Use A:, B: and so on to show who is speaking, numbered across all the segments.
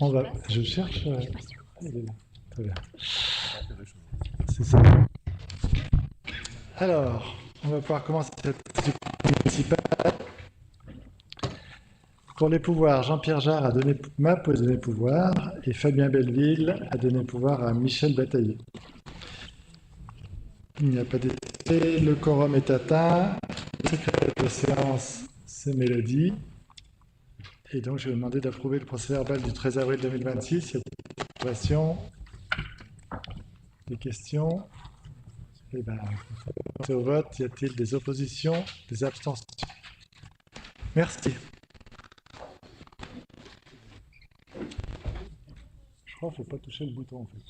A: On va, je cherche. Il est là. Très bien. C'est ça. Alors, on va pouvoir commencer cette discussion municipale. Pour les pouvoirs, Jean-Pierre Jarre a donné map pour donner pouvoir et Fabien Belleville a donné pouvoir à Michel Bataillé. Il n'y a pas d'effet, le quorum est atteint. Le secrétaire de séance, c'est Mélodie. Et donc, je vais demander d'approuver le procès-verbal du 13 avril 2026. Il y a des observations, des questions. Eh bien, au vote, y a-t-il des oppositions, des abstentions? Merci. Je crois qu'il ne faut pas toucher le bouton en fait.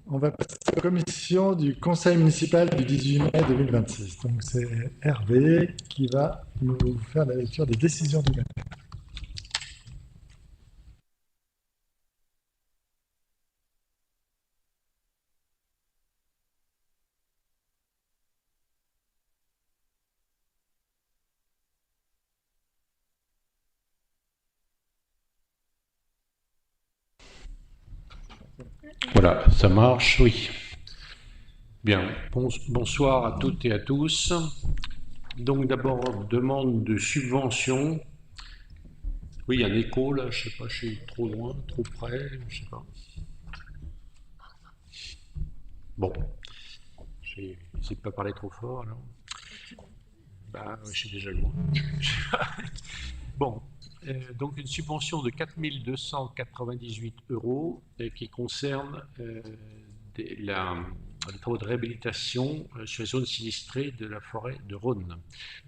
A: On va passer à la commission du conseil municipal du 18 mai 2026. Donc c'est Hervé qui va nous faire la lecture des décisions du maire.
B: Voilà, ça marche, oui. Bien, bonsoir à toutes et à tous. Donc d'abord, demande de subvention. Oui, il y a un écho là, je sais pas, je suis trop loin, trop près, je sais pas. Bon, j'essaie de pas parler trop fort alors. Bah, je suis déjà loin. Bon, donc une subvention de 4 298 € qui concerne les travaux de réhabilitation sur les zones sinistrées de la forêt de Rhône,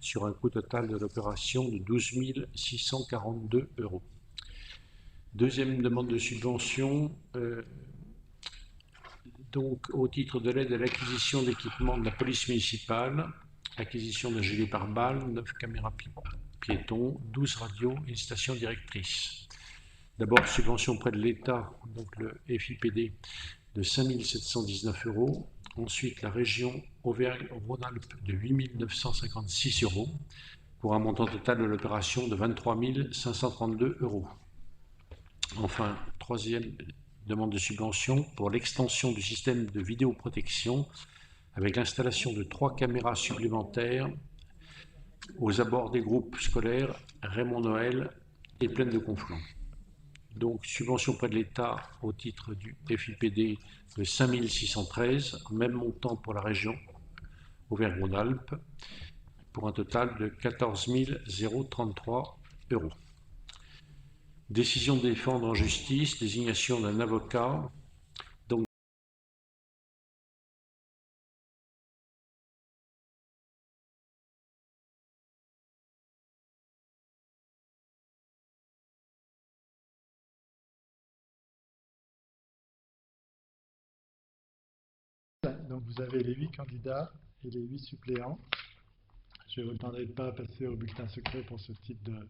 B: sur un coût total de l'opération de 12 642 €. Deuxième demande de subvention, donc au titre de l'aide à l'acquisition d'équipements de la police municipale, acquisition d'un gilet pare-balles, 9 caméras piétons, 12 radios et une station directrice. D'abord, subvention auprès de l'État, donc le FIPD, de 5 719 €. Ensuite, la région Auvergne-Rhône-Alpes de 8 956 €, pour un montant total de l'opération de 23 532 €. Enfin, troisième demande de subvention pour l'extension du système de vidéoprotection avec l'installation de 3 caméras supplémentaires aux abords des groupes scolaires Raymond Noël et Plaine de Conflans. Donc, subvention auprès de l'État au titre du FIPD de 5 613, même montant pour la région Auvergne-Rhône-Alpes, pour un total de 14 033 €. Décision de défendre en justice, désignation d'un avocat. Donc,
A: Donc vous avez les 8 candidats et les 8 suppléants. Je vais vous demander de ne pas passer au bulletin secret pour ce type de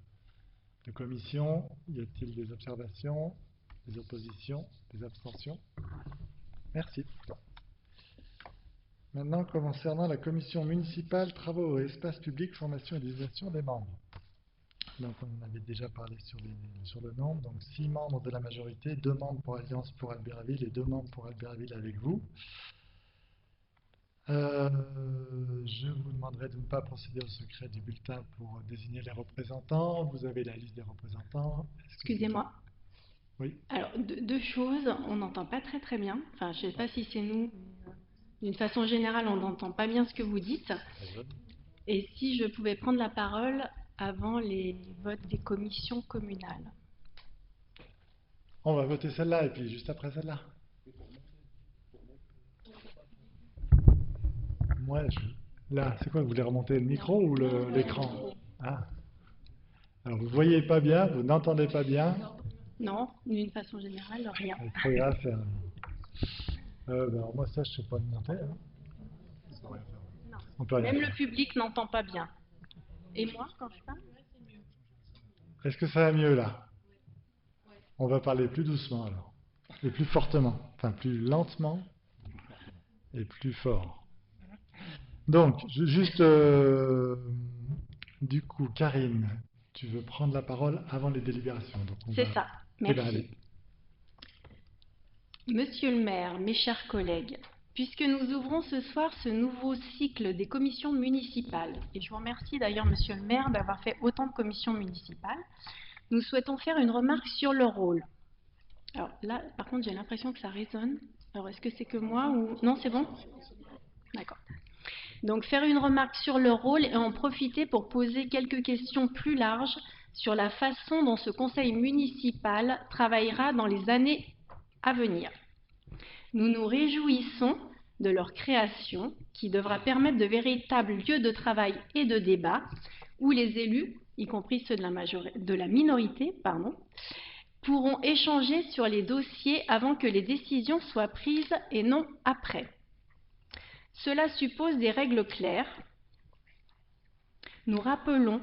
A: commission. Y a-t-il des observations, des oppositions, des abstentions? Merci. Maintenant, concernant la commission municipale, travaux et espaces publics, formation et désignation des membres. Donc on avait déjà parlé sur le nombre. Donc 6 membres de la majorité, 2 membres pour Alliance pour Albertville et 2 membres pour Albertville avec vous. Je vous demanderai de ne pas procéder au secret du bulletin pour désigner les représentants. Vous avez la liste des représentants.
C: Excusez-moi.
A: Oui.
C: Alors, deux choses, on n'entend pas très très bien. Enfin, je ne sais pas si c'est nous. D'une façon générale, on n'entend pas bien ce que vous dites. Et si je pouvais prendre la parole avant les votes des commissions communales.
A: On va voter celle-là et puis juste après celle-là. Moi, là, c'est quoi? Vous voulez remonter le micro ou l'écran? Ah. Alors, vous voyez pas bien, vous n'entendez pas bien.
C: Non, d'une façon générale, rien.
A: C'est trop grave. Alors moi, ça, je sais pas de monter. Hein.
C: Non.
A: On peut rien
C: Même
A: faire.
C: le public n'entend pas bien. Et moi, quand je parle?
A: Est-ce que ça va mieux là? On va parler plus doucement alors. Et plus fortement. Enfin, plus lentement et plus fort. Donc, juste, du coup, Karine, tu veux prendre la parole avant les délibérations.
C: C'est ça.
A: Eh ben,
C: Merci.
A: allez.
C: Monsieur le maire, mes chers collègues, puisque nous ouvrons ce soir ce nouveau cycle des commissions municipales, et je vous remercie d'ailleurs, monsieur le maire, d'avoir fait autant de commissions municipales, nous souhaitons faire une remarque sur le rôle. Alors là, par contre, j'ai l'impression que ça résonne. Alors, est-ce que c'est que moi ou... Non, c'est bon? D'accord. Donc, faire une remarque sur le rôle et en profiter pour poser quelques questions plus larges sur la façon dont ce conseil municipal travaillera dans les années à venir. Nous nous réjouissons de leur création qui devra permettre de véritables lieux de travail et de débat où les élus, y compris ceux de la minorité, pourront échanger sur les dossiers avant que les décisions soient prises et non après. Cela suppose des règles claires. Nous rappelons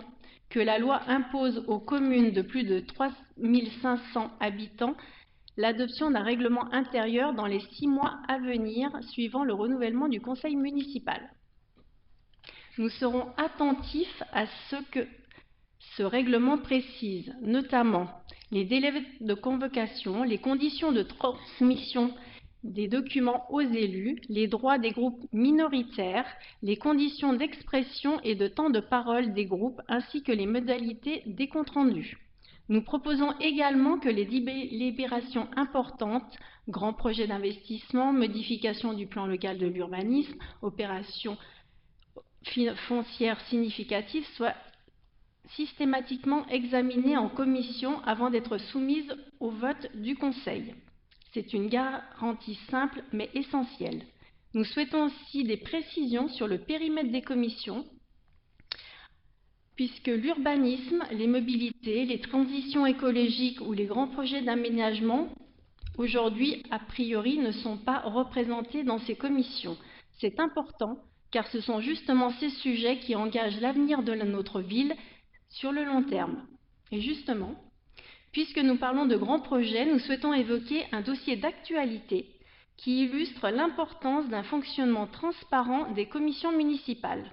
C: que la loi impose aux communes de plus de 3500 habitants l'adoption d'un règlement intérieur dans les 6 mois à venir, suivant le renouvellement du conseil municipal. Nous serons attentifs à ce que ce règlement précise, notamment les délais de convocation, les conditions de transmission des documents aux élus, les droits des groupes minoritaires, les conditions d'expression et de temps de parole des groupes, ainsi que les modalités des comptes rendus. Nous proposons également que les délibérations importantes, grands projets d'investissement, modification du plan local de l'urbanisme, opérations foncières significatives soient systématiquement examinées en commission avant d'être soumises au vote du Conseil. C'est une garantie simple mais essentielle. Nous souhaitons aussi des précisions sur le périmètre des commissions, puisque l'urbanisme, les mobilités, les transitions écologiques ou les grands projets d'aménagement, aujourd'hui, a priori, ne sont pas représentés dans ces commissions. C'est important, car ce sont justement ces sujets qui engagent l'avenir de notre ville sur le long terme. Et justement, puisque nous parlons de grands projets, nous souhaitons évoquer un dossier d'actualité qui illustre l'importance d'un fonctionnement transparent des commissions municipales.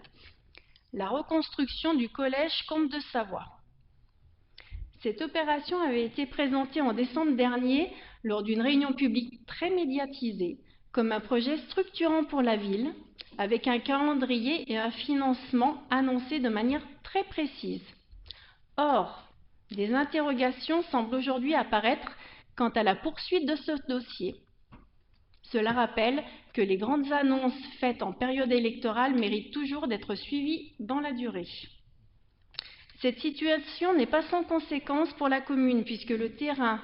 C: La reconstruction du collège Comte de Savoie. Cette opération avait été présentée en décembre dernier lors d'une réunion publique très médiatisée comme un projet structurant pour la ville, avec un calendrier et un financement annoncés de manière très précise. Or, des interrogations semblent aujourd'hui apparaître quant à la poursuite de ce dossier. Cela rappelle que les grandes annonces faites en période électorale méritent toujours d'être suivies dans la durée. Cette situation n'est pas sans conséquence pour la commune, puisque le terrain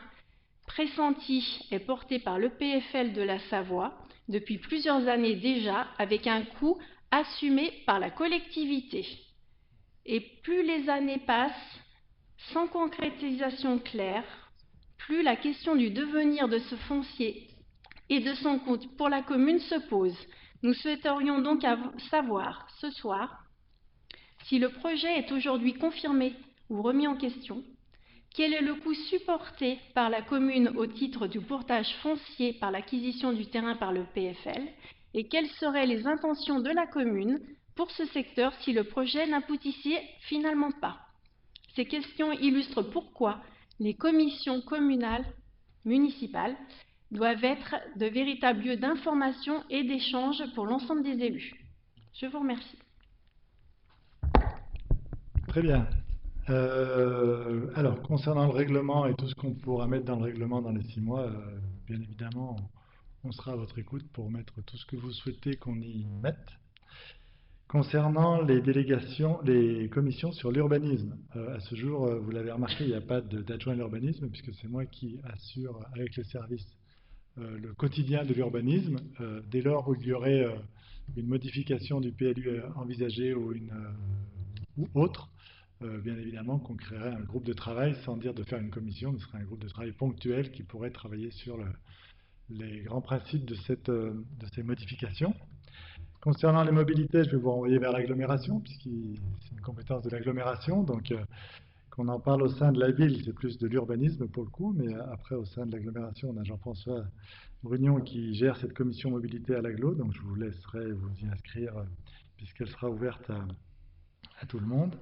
C: pressenti est porté par l'EPFL de la Savoie depuis plusieurs années déjà, avec un coût assumé par la collectivité. Et plus les années passent, sans concrétisation claire, plus la question du devenir de ce foncier et de son coût pour la commune se pose. Nous souhaiterions donc savoir ce soir si le projet est aujourd'hui confirmé ou remis en question, quel est le coût supporté par la commune au titre du portage foncier par l'acquisition du terrain par le PFL et quelles seraient les intentions de la commune pour ce secteur si le projet n'aboutissait finalement pas. Ces questions illustrent pourquoi les commissions communales, municipales, doivent être de véritables lieux d'information et d'échange pour l'ensemble des élus. Je vous remercie.
A: Très bien. Alors, concernant le règlement et tout ce qu'on pourra mettre dans le règlement dans les 6 mois, bien évidemment, on sera à votre écoute pour mettre tout ce que vous souhaitez qu'on y mette. Concernant les délégations, les commissions sur l'urbanisme, à ce jour, vous l'avez remarqué, il n'y a pas d'adjoint à l'urbanisme, puisque c'est moi qui assure avec les services le quotidien de l'urbanisme. Dès lors où il y aurait une modification du PLU envisagée ou autre, bien évidemment qu'on créerait un groupe de travail, sans dire de faire une commission, ce serait un groupe de travail ponctuel qui pourrait travailler sur les grands principes de ces modifications. Concernant les mobilités, je vais vous renvoyer vers l'agglomération, puisque c'est une compétence de l'agglomération, donc qu'on en parle au sein de la ville, c'est plus de l'urbanisme pour le coup, mais après au sein de l'agglomération, on a Jean-François Brugnon qui gère cette commission mobilité à l'agglo, donc je vous laisserai vous y inscrire puisqu'elle sera ouverte à tout le monde.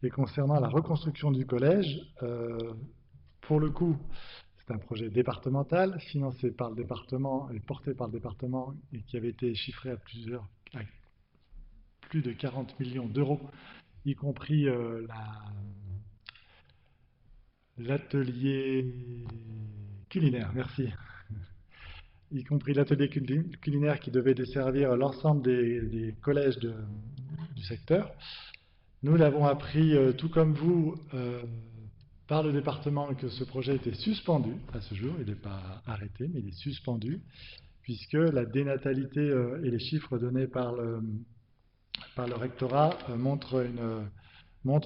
A: Et concernant la reconstruction du collège, pour le coup, c'est un projet départemental, financé par le département et porté par le département, et qui avait été chiffré à plus de 40 millions d'euros, y compris l'atelier culinaire, merci. Y compris l'atelier culinaire qui devait desservir l'ensemble des collèges du secteur. Nous l'avons appris, tout comme vous, par le département, que ce projet était suspendu à ce jour. Il n'est pas arrêté, mais il est suspendu, puisque la dénatalité et les chiffres donnés par le rectorat montrent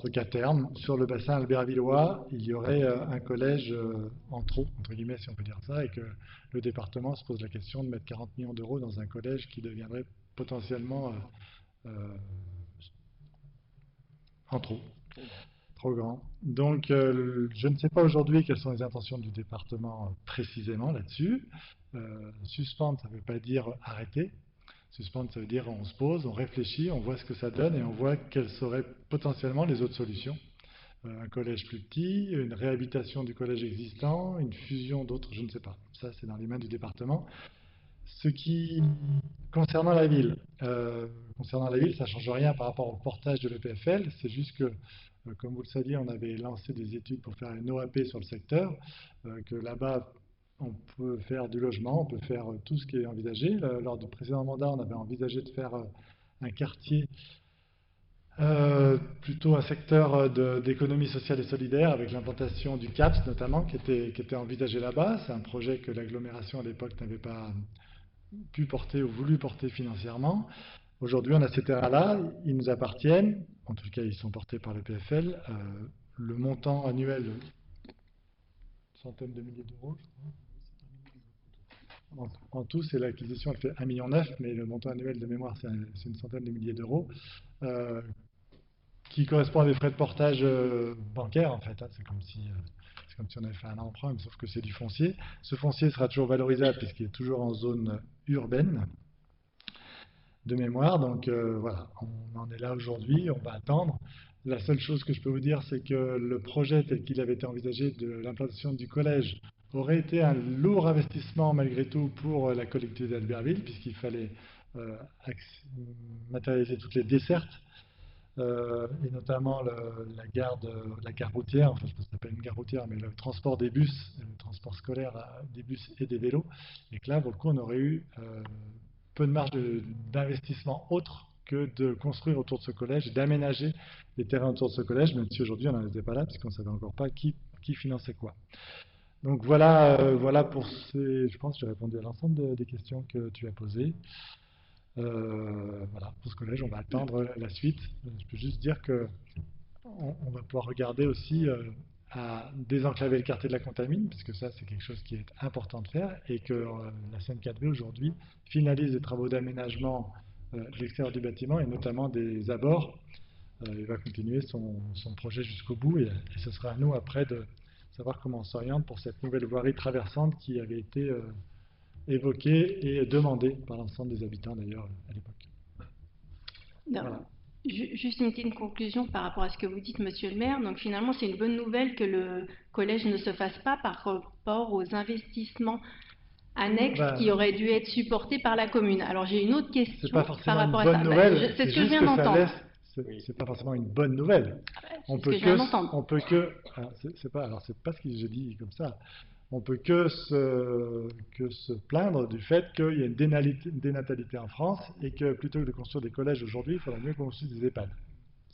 A: qu'à terme, sur le bassin albervillois, il y aurait un collège en trop, entre guillemets, si on peut dire ça, et que le département se pose la question de mettre 40 millions d'euros dans un collège qui deviendrait potentiellement en trop grand. Donc, je ne sais pas aujourd'hui quelles sont les intentions du département précisément là-dessus. Suspendre, ça ne veut pas dire arrêter. Suspendre, ça veut dire on se pose, on réfléchit, on voit ce que ça donne et on voit quelles seraient potentiellement les autres solutions. Un collège plus petit, une réhabilitation du collège existant, une fusion d'autres, je ne sais pas. Ça, c'est dans les mains du département. Concernant la ville, ça ne change rien par rapport au portage de l'EPFL. C'est juste que, comme vous le saviez, on avait lancé des études pour faire une OAP sur le secteur, que là-bas, on peut faire du logement, on peut faire tout ce qui est envisagé. Lors du précédent mandat, on avait envisagé de faire un quartier, plutôt un secteur d'économie sociale et solidaire, avec l'implantation du CAPS notamment, qui était envisagé là-bas. C'est un projet que l'agglomération à l'époque n'avait pas pu porter ou voulu porter financièrement. Aujourd'hui, on a ces terrains-là, ils nous appartiennent, en tout cas, ils sont portés par le PFL. Le montant annuel, centaines de milliers d'euros, je crois. En tout, c'est l'acquisition, elle fait 1,9 million, mais le montant annuel de mémoire, c'est une centaine de milliers d'euros, qui correspond à des frais de portage bancaires, en fait. C'est comme si on avait fait un emprunt, sauf que c'est du foncier. Ce foncier sera toujours valorisable puisqu'il est toujours en zone urbaine de mémoire. Donc voilà, on en est là aujourd'hui, on va attendre. La seule chose que je peux vous dire, c'est que le projet tel qu'il avait été envisagé de l'implantation du collège aurait été un lourd investissement malgré tout pour la collectivité d'Albertville, puisqu'il fallait matérialiser toutes les dessertes, et notamment la gare routière, enfin je ne sais pas si ça s'appelle une gare routière, mais le transport des bus, le transport scolaire des bus et des vélos, et que là, pour le coup, on aurait eu peu de marge d'investissement autre que de construire autour de ce collège et d'aménager les terrains autour de ce collège, même si aujourd'hui on n'en était pas là, puisqu'on ne savait encore pas qui finançait quoi. Donc voilà pour ces... Je pense que j'ai répondu à l'ensemble des questions que tu as posées. Voilà, pour ce collège, on va attendre la suite. Je peux juste dire que on va pouvoir regarder aussi à désenclaver le quartier de la Contamine, parce que ça, c'est quelque chose qui est important de faire, et que la CN4V aujourd'hui finalise les travaux d'aménagement de l'extérieur du bâtiment, et notamment des abords. Il va continuer son projet jusqu'au bout, et ce sera à nous après de savoir comment on s'oriente pour cette nouvelle voirie traversante qui avait été évoquée et demandée par l'ensemble des habitants d'ailleurs à l'époque. Voilà.
C: Juste une petite conclusion par rapport à ce que vous dites, monsieur le maire. Donc finalement, c'est une bonne nouvelle que le collège ne se fasse pas par rapport aux investissements annexes qui auraient dû être supportés par la commune. Alors j'ai une autre question par rapport à ça. C'est ce que je viens d'entendre.
A: C'est pas forcément une bonne nouvelle.
C: On peut que,
A: c'est pas ce que j'ai dit comme ça. On peut que se plaindre du fait qu'il y a une dénatalité en France et que plutôt que de construire des collèges aujourd'hui, il faudrait mieux construire des EHPAD.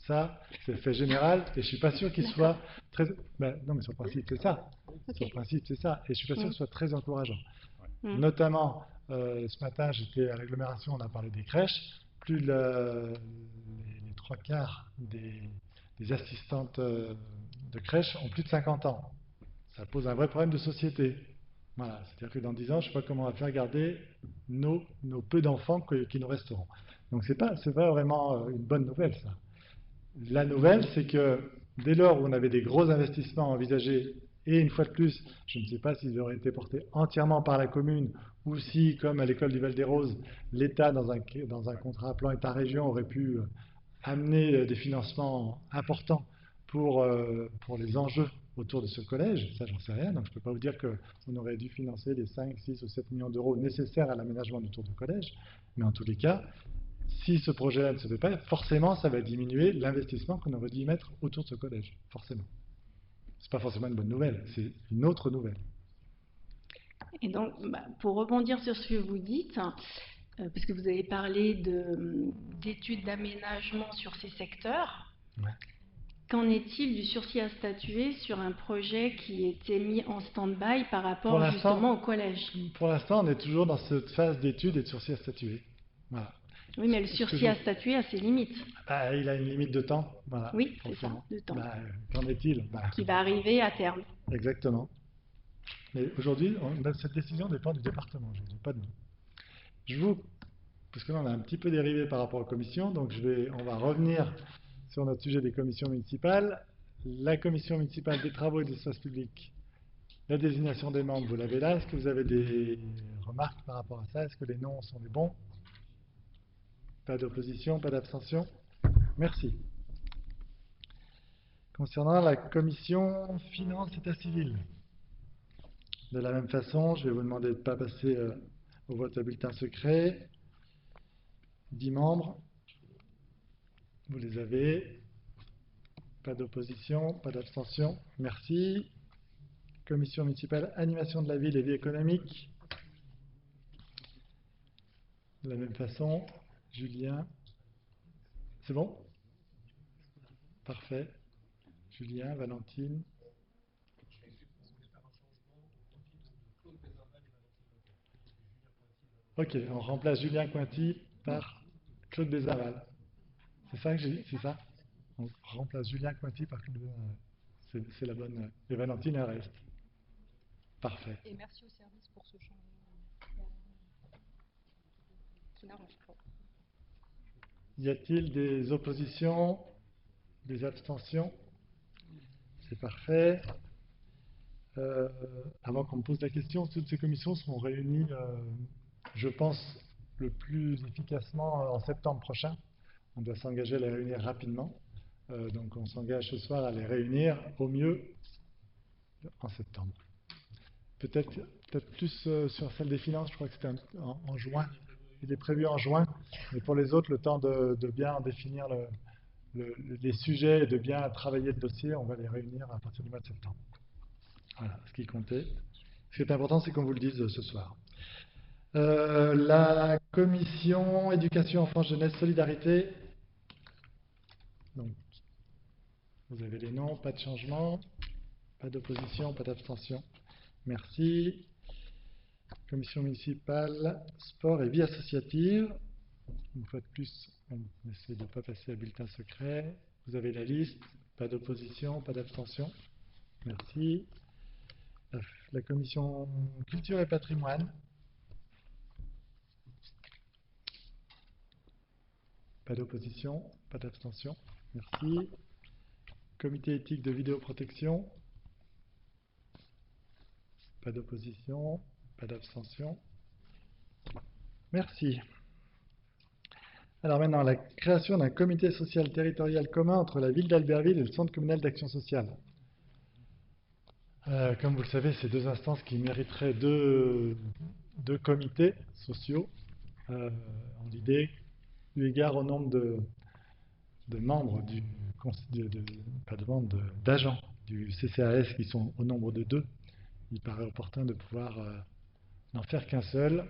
A: Ça, c'est le fait général, et je suis pas sûr qu'il soit très... non, mais sur le principe, c'est ça. Okay. Sur le principe, c'est ça. Et je suis pas sûr qu'il soit très encourageant. Notamment, ce matin, j'étais à l'agglomération, on a parlé des crèches. Plus les 3/4 des assistantes de crèche ont plus de 50 ans. Ça pose un vrai problème de société. Voilà, c'est-à-dire que dans 10 ans, je ne sais pas comment on va faire garder nos peu d'enfants qui nous resteront. Donc c'est pas vraiment une bonne nouvelle, ça. La nouvelle, c'est que dès lors où on avait des gros investissements envisagés, et une fois de plus, je ne sais pas s'ils auraient été portés entièrement par la commune, ou si, comme à l'école du Val-des-Roses, l'État, dans un contrat plan État-région, aurait pu amener des financements importants pour les enjeux autour de ce collège, ça j'en sais rien, donc je ne peux pas vous dire qu'on aurait dû financer les 5, 6 ou 7 millions d'euros nécessaires à l'aménagement du tour du collège, mais en tous les cas, si ce projet-là ne se fait pas, forcément ça va diminuer l'investissement qu'on aurait dû y mettre autour de ce collège, forcément. C'est pas forcément une bonne nouvelle, c'est une autre nouvelle.
C: Et donc, pour rebondir sur ce que vous dites, parce que vous avez parlé d'études d'aménagement sur ces secteurs,
A: Ouais.
C: qu'en est-il du sursis à statuer sur un projet qui était mis en stand-by par
A: Pour
C: rapport
A: l'instant-
C: justement au collège?
A: Pour l'instant, on est toujours dans cette phase d'étude et de sursis à statuer. Voilà.
C: Oui, mais le
A: Ce que
C: sursis
A: je-
C: à statuer a ses limites,
A: Ah, il a une limite de temps. Voilà,
C: Oui, c'est ça,
A: forcément.
C: de temps.
A: Qu'en est-il?
C: qui va arriver à terme.
A: Exactement. Mais aujourd'hui, cette décision dépend du département, aujourd'hui, pas de nous. Parce que là, on a un petit peu dérivé par rapport aux commissions, donc on va revenir sur notre sujet des commissions municipales. La commission municipale des travaux et des espaces publics, la désignation des membres, vous l'avez là. Est-ce que vous avez des remarques par rapport à ça? Est-ce que les noms sont les bons? Pas d'opposition, pas d'abstention? Merci. Concernant la commission finance état civil, de la même façon, je vais vous demander de ne pas passer au vote à bulletin secret. 10 membres, vous les avez. Pas d'opposition, pas d'abstention. Merci. Commission municipale animation de la ville et vie économique. De la même façon, Julien. C'est bon? Parfait. Julien, Valentine. Ok, on remplace Julien Cointy par Claude Bézaval. C'est ça que j'ai dit? C'est ça? On remplace Julien Cointy par Claude Bézaval. C'est la bonne. Et Valentine, elle reste. Parfait.
D: Et merci au service pour ce changement qui n'arrange pas.
A: Y a-t-il des oppositions? Des abstentions? C'est parfait. Avant qu'on me pose la question, toutes ces commissions seront réunies, je pense, le plus efficacement en septembre prochain. On doit s'engager à les réunir rapidement. Donc on s'engage ce soir à les réunir au mieux en septembre. Peut-être plus sur celle des finances, je crois que c'était en juin. Il est prévu en juin. Mais pour les autres, le temps de bien définir les sujets et de bien travailler le dossier, on va les réunir à partir du mois de septembre. Voilà ce qui comptait. Ce qui est important, c'est qu'on vous le dise ce soir. La commission éducation, enfance, jeunesse, solidarité. Donc, vous avez les noms, pas de changement, pas d'opposition, pas d'abstention. Merci. Commission municipale, sport et vie associative. Une fois de plus, on essaie de ne pas passer à bulletin secret. Vous avez la liste, pas d'opposition, pas d'abstention. Merci. La commission culture et patrimoine. Pas d'opposition, pas d'abstention. Merci. Comité éthique de vidéoprotection. Pas d'opposition, pas d'abstention. Merci. Alors maintenant, la création d'un comité social territorial commun entre la ville d'Albertville et le centre communal d'action sociale. Comme vous le savez, c'est deux instances qui mériteraient deux comités sociaux. En l'idée, eu égard au nombre de membres d'agents du CCAS qui sont au nombre de 2, il paraît opportun de pouvoir n'en faire qu'un seul.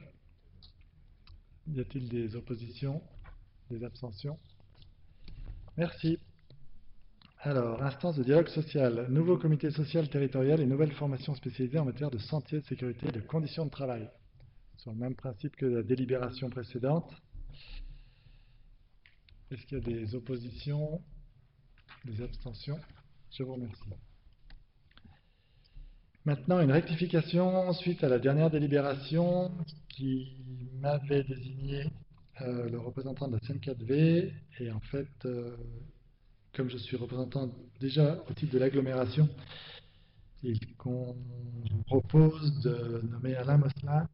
A: Y a-t-il des oppositions, des abstentions? Merci. Alors, instance de dialogue social, nouveau comité social territorial et nouvelle formation spécialisée en matière de santé, de sécurité et de conditions de travail. Sur le même principe que la délibération précédente. Est-ce qu'il y a des oppositions, des abstentions? Je vous remercie. Maintenant, une rectification suite à la dernière délibération qui m'avait désigné le représentant de la CN4V. Et en fait, comme je suis représentant déjà au titre de l'agglomération, qu'on propose de nommer Alain Mosselin.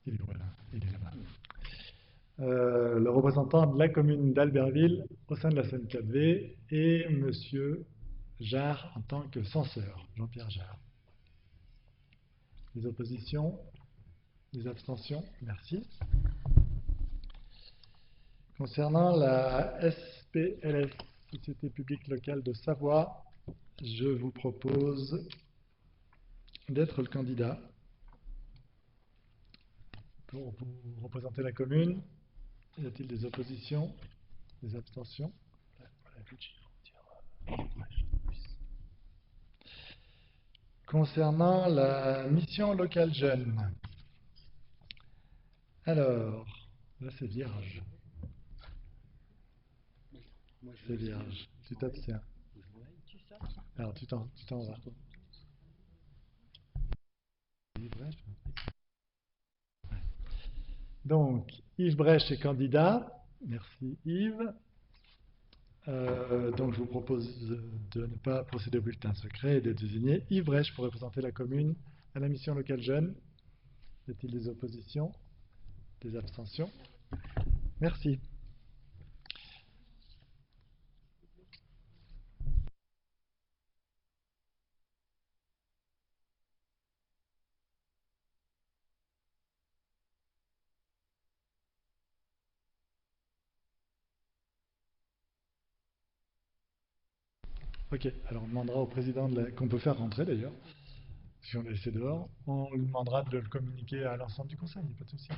A: Il est là-bas. Le représentant de la commune d'Albertville au sein de la CN4V et monsieur Jarre en tant que censeur, Jean-Pierre Jarre. Les oppositions? Les abstentions? Merci. Concernant la SPLS, Société publique locale de Savoie, je vous propose d'être le candidat pour vous représenter la commune. Y a-t-il des oppositions? Des abstentions? Concernant la mission locale jeune, alors, là c'est vierge. C'est vierge. Tu t'abstiens. Alors tu t'en vas. Yves Brèche. Donc, Yves Brèche est candidat. Merci Yves. Donc je vous propose de ne pas procéder au bulletin secret et de désigner Yves Brèche pour représenter la commune à la mission locale jeune. Y a-t-il des oppositions? Des abstentions? Merci. Ok, alors on demandera au président qu'on peut faire rentrer d'ailleurs, si on l'a laissé dehors, on lui demandera de le communiquer à l'ensemble du conseil, il n'y a pas de souci.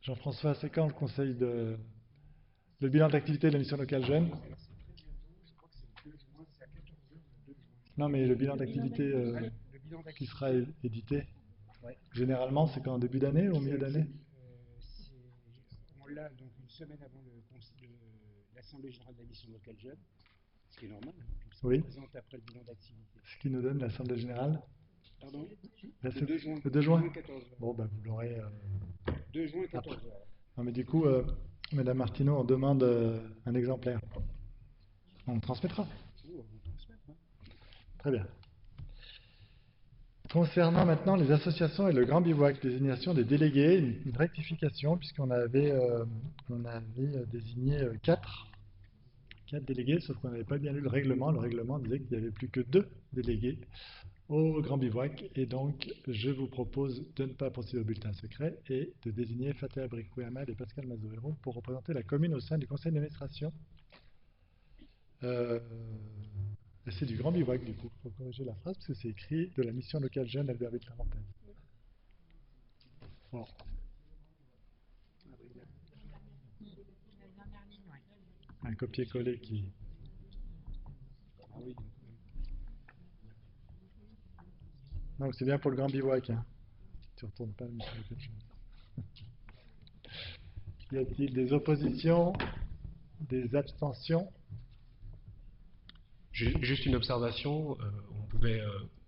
A: Jean-François, c'est quand le conseil le bilan d'activité de la mission locale jeune? Non, mais le bilan d'activité qui sera édité, généralement c'est quand, début d'année ou au milieu d'année?
E: On l'a donc une semaine avant l'Assemblée générale de la mission locale jeune, ce qui est normal, puisqu'on
A: Oui.
E: présente après le bilan d'activité.
A: Ce qui nous donne l'Assemblée générale?
E: Pardon?
A: Là,
E: Le 2 juin.
A: Le 2 juin?
E: 14 heures.
A: Bon, ben vous l'aurez
E: 2 juin, 14
A: après.
E: heures.
A: Non, mais du coup, Madame Martineau, on demande un exemplaire. On transmettra.
E: Oh, on transmet, hein.
A: Très bien. Concernant maintenant les associations et le Grand Bivouac, désignation des délégués, une rectification, puisqu'on avait désigné 4 délégués, sauf qu'on n'avait pas bien lu le règlement. Le règlement disait qu'il n'y avait plus que 2 délégués au Grand Bivouac, et donc je vous propose de ne pas procéder au bulletin secret et de désigner Fatea Bricoué-Hamad et Pascal Mazoero pour représenter la commune au sein du conseil d'administration. C'est du Grand Bivouac, du coup. Il faut corriger la phrase parce que c'est écrit de la mission locale jeune Albert Vic-Lamontagne. Bon. Un copier-coller qui.
E: Ah oui.
A: Donc c'est bien pour le Grand Bivouac. Hein. Tu ne retournes pas à la mission locale jeune. Y a-t-il des oppositions? Des abstentions?
F: Juste une observation, on pouvait,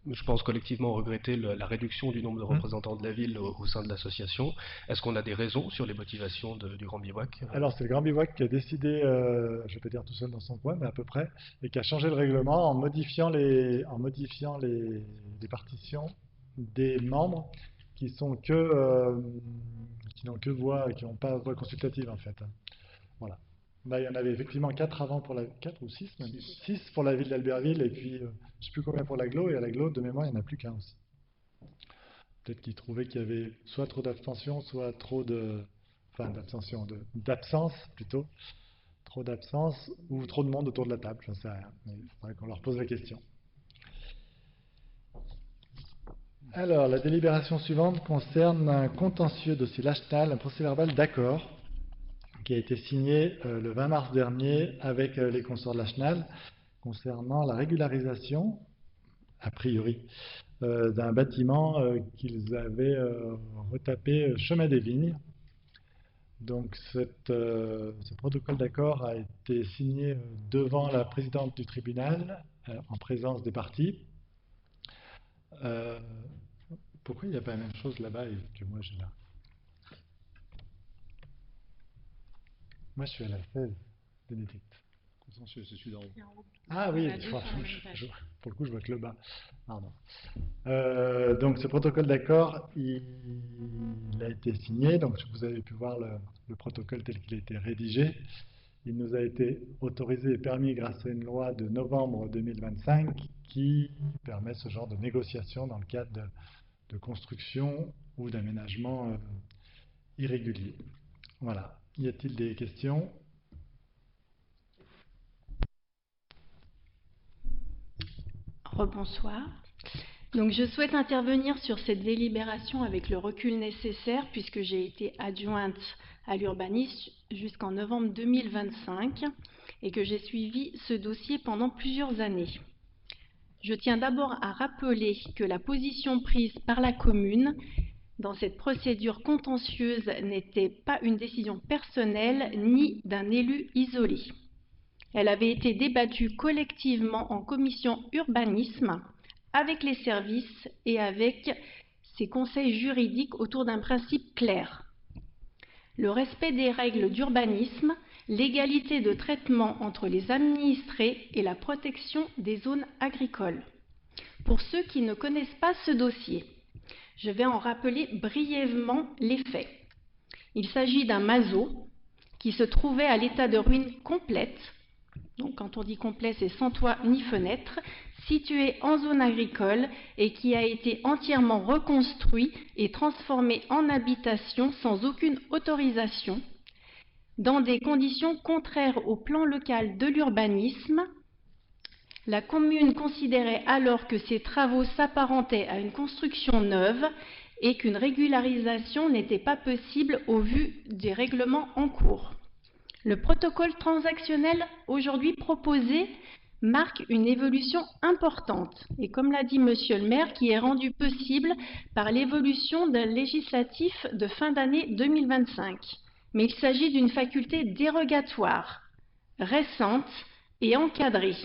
F: je pense, collectivement regretter la réduction du nombre de représentants de la ville au sein de l'association. Est-ce qu'on a des raisons sur les motivations du Grand Bivouac?
A: Alors c'est le Grand Bivouac qui a décidé, je ne vais pas dire tout seul dans son coin, mais à peu près, et qui a changé le règlement en modifiant les partitions des membres qui sont qui n'ont que voix, qui n'ont pas voix consultative en fait. Voilà. Là, il y en avait effectivement 4 avant pour 4 ou 6 même. 6 pour la ville d'Albertville et puis je ne sais plus combien pour l'agglo, et à l'agglo de mémoire il n'y en a plus qu'un aussi. Peut-être qu'ils trouvaient qu'il y avait soit trop d'abstention, soit trop d'absence plutôt, trop d'absence ou trop de monde autour de la table, j'en sais rien, mais il faudrait qu'on leur pose la question. Alors, la délibération suivante concerne un contentieux dossier Lachenal, un procès-verbal d'accord qui a été signé le 20 mars dernier avec les consorts de Lachenal concernant la régularisation, a priori, d'un bâtiment qu'ils avaient retapé chemin des Vignes. Donc ce protocole d'accord a été signé devant la présidente du tribunal en présence des parties. Pourquoi il n'y a pas la même chose là-bas et que moi j'ai là? Moi je suis à la 16, Bénédicte.
E: C'est celui d'en haut.
A: Ah oui, pour le coup je vois que le bas. Pardon. Donc ce protocole d'accord, il a été signé, donc vous avez pu voir le protocole tel qu'il a été rédigé. Il nous a été autorisé et permis grâce à une loi de novembre 2025 qui permet ce genre de négociation dans le cadre de construction ou d'aménagement irrégulier. Voilà. Y a-t-il des questions?
C: Rebonsoir. Donc je souhaite intervenir sur cette délibération avec le recul nécessaire puisque j'ai été adjointe à l'urbanisme jusqu'en novembre 2025 et que j'ai suivi ce dossier pendant plusieurs années. Je tiens d'abord à rappeler que la position prise par la commune dans cette procédure contentieuse n'était pas une décision personnelle ni d'un élu isolé. Elle avait été débattue collectivement en commission urbanisme avec les services et avec ses conseils juridiques autour d'un principe clair. Le respect des règles d'urbanisme, l'égalité de traitement entre les administrés et la protection des zones agricoles. Pour ceux qui ne connaissent pas ce dossier, je vais en rappeler brièvement les faits. Il s'agit d'un maso qui se trouvait à l'état de ruine complète. Donc quand on dit complet, c'est sans toit ni fenêtre, situé en zone agricole et qui a été entièrement reconstruit et transformé en habitation sans aucune autorisation, dans des conditions contraires au plan local de l'urbanisme. La commune considérait alors que ces travaux s'apparentaient à une construction neuve et qu'une régularisation n'était pas possible au vu des règlements en cours. Le protocole transactionnel aujourd'hui proposé marque une évolution importante et comme l'a dit Monsieur le maire, qui est rendue possible par l'évolution d'un législatif de fin d'année 2025. Mais il s'agit d'une faculté dérogatoire, récente et encadrée.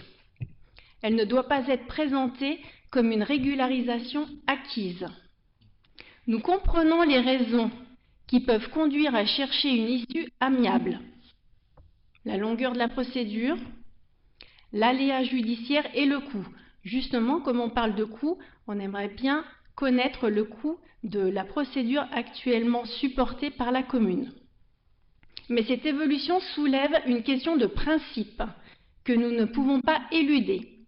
C: Elle ne doit pas être présentée comme une régularisation acquise. Nous comprenons les raisons qui peuvent conduire à chercher une issue amiable. La longueur de la procédure, l'aléa judiciaire et le coût. Justement, comme on parle de coût, on aimerait bien connaître le coût de la procédure actuellement supportée par la commune. Mais cette évolution soulève une question de principe que nous ne pouvons pas éluder.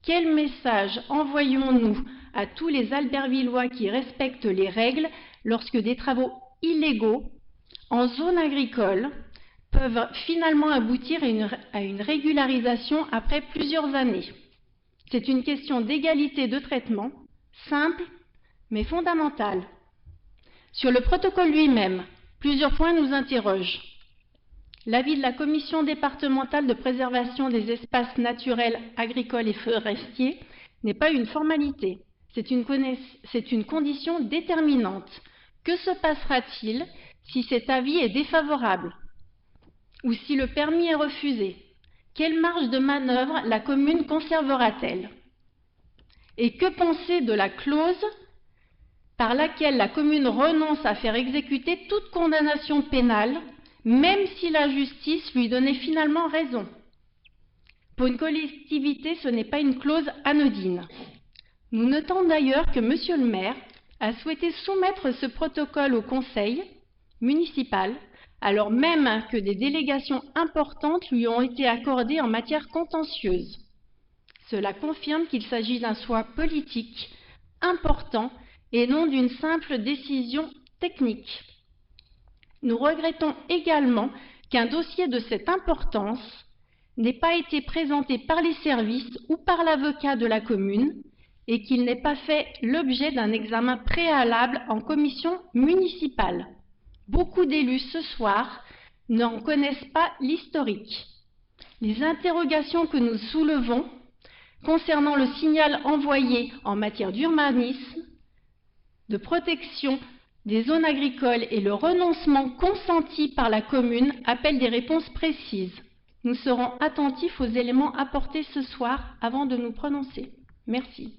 C: Quel message envoyons-nous à tous les Albertvillois qui respectent les règles lorsque des travaux illégaux en zone agricole peuvent finalement aboutir à une régularisation après plusieurs années? C'est une question d'égalité de traitement, simple mais fondamentale. Sur le protocole lui-même, plusieurs points nous interrogent. L'avis de la commission départementale de préservation des espaces naturels, agricoles et forestiers n'est pas une formalité, c'est une condition déterminante. Que se passera-t-il si cet avis est défavorable ou si le permis est refusé? Quelle marge de manœuvre la commune conservera-t-elle? Et que penser de la clause par laquelle la commune renonce à faire exécuter toute condamnation pénale, même si la justice lui donnait finalement raison? Pour une collectivité, ce n'est pas une clause anodine. Nous notons d'ailleurs que Monsieur le maire a souhaité soumettre ce protocole au conseil municipal, alors même que des délégations importantes lui ont été accordées en matière contentieuse. Cela confirme qu'il s'agit d'un choix politique important et non d'une simple décision technique. Nous regrettons également qu'un dossier de cette importance n'ait pas été présenté par les services ou par l'avocat de la commune et qu'il n'ait pas fait l'objet d'un examen préalable en commission municipale. Beaucoup d'élus ce soir n'en connaissent pas l'historique. Les interrogations que nous soulevons concernant le signal envoyé en matière d'urbanisme, de protection des zones agricoles et le renoncement consenti par la commune appellent des réponses précises. Nous serons attentifs aux éléments apportés ce soir avant de nous prononcer. Merci.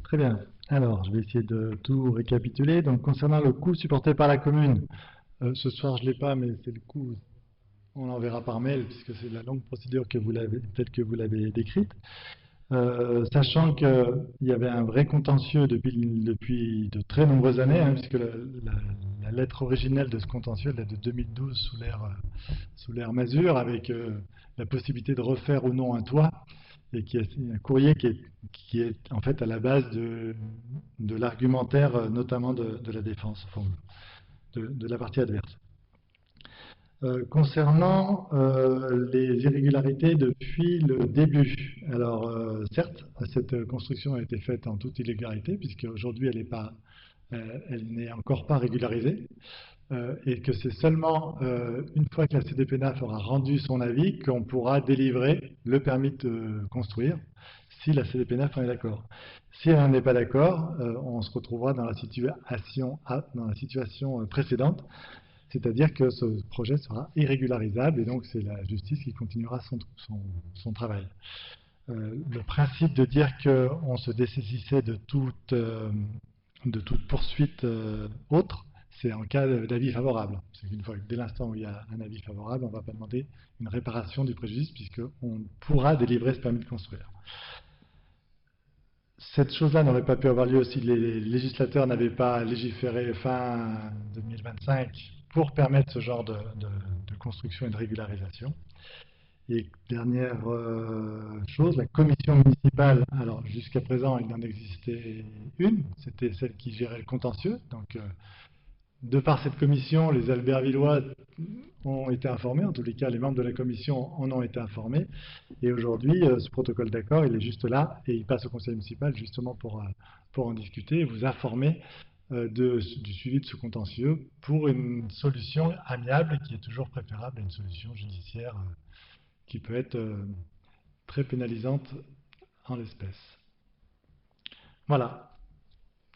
A: Très bien. Alors, je vais essayer de tout récapituler. Donc, concernant le coût supporté par la commune, ce soir, je ne l'ai pas, mais c'est le coût, on l'enverra par mail, puisque c'est la longue procédure que vous l'avez, telle que vous l'avez décrite. Sachant qu'il y avait un vrai contentieux depuis de très nombreuses années, puisque la la lettre originelle de ce contentieux, elle date de 2012 sous l'ère Mazur, avec la possibilité de refaire ou non un toit, et qui est un courrier qui est en fait à la base de l'argumentaire, notamment de la défense, enfin, de la partie adverse. Concernant les irrégularités depuis le début, alors certes, cette construction a été faite en toute illégalité, puisque aujourd'hui elle n'est encore pas régularisée, et que c'est seulement une fois que la CDPENAF aura rendu son avis qu'on pourra délivrer le permis de construire, si la CDPENAF en est d'accord. Si elle n'est pas d'accord, on se retrouvera dans la situation précédente, c'est-à-dire que ce projet sera irrégularisable et donc c'est la justice qui continuera son travail. Le principe de dire qu'on se dessaisissait de toute poursuite autre, c'est en cas d'avis favorable. C'est qu'une fois, dès l'instant où il y a un avis favorable, on ne va pas demander une réparation du préjudice puisqu'on pourra délivrer ce permis de construire. Cette chose-là n'aurait pas pu avoir lieu si les législateurs n'avaient pas légiféré fin 2025 pour permettre ce genre de construction et de régularisation. Et dernière chose, la commission municipale, alors jusqu'à présent il en existait une, c'était celle qui gérait le contentieux, donc de par cette commission, les Albertvillois ont été informés, en tous les cas les membres de la commission en ont été informés, et aujourd'hui ce protocole d'accord il est juste là et il passe au conseil municipal justement pour en discuter et vous informer du suivi de ce contentieux pour une solution amiable qui est toujours préférable à une solution judiciaire qui peut être très pénalisante en l'espèce. Voilà.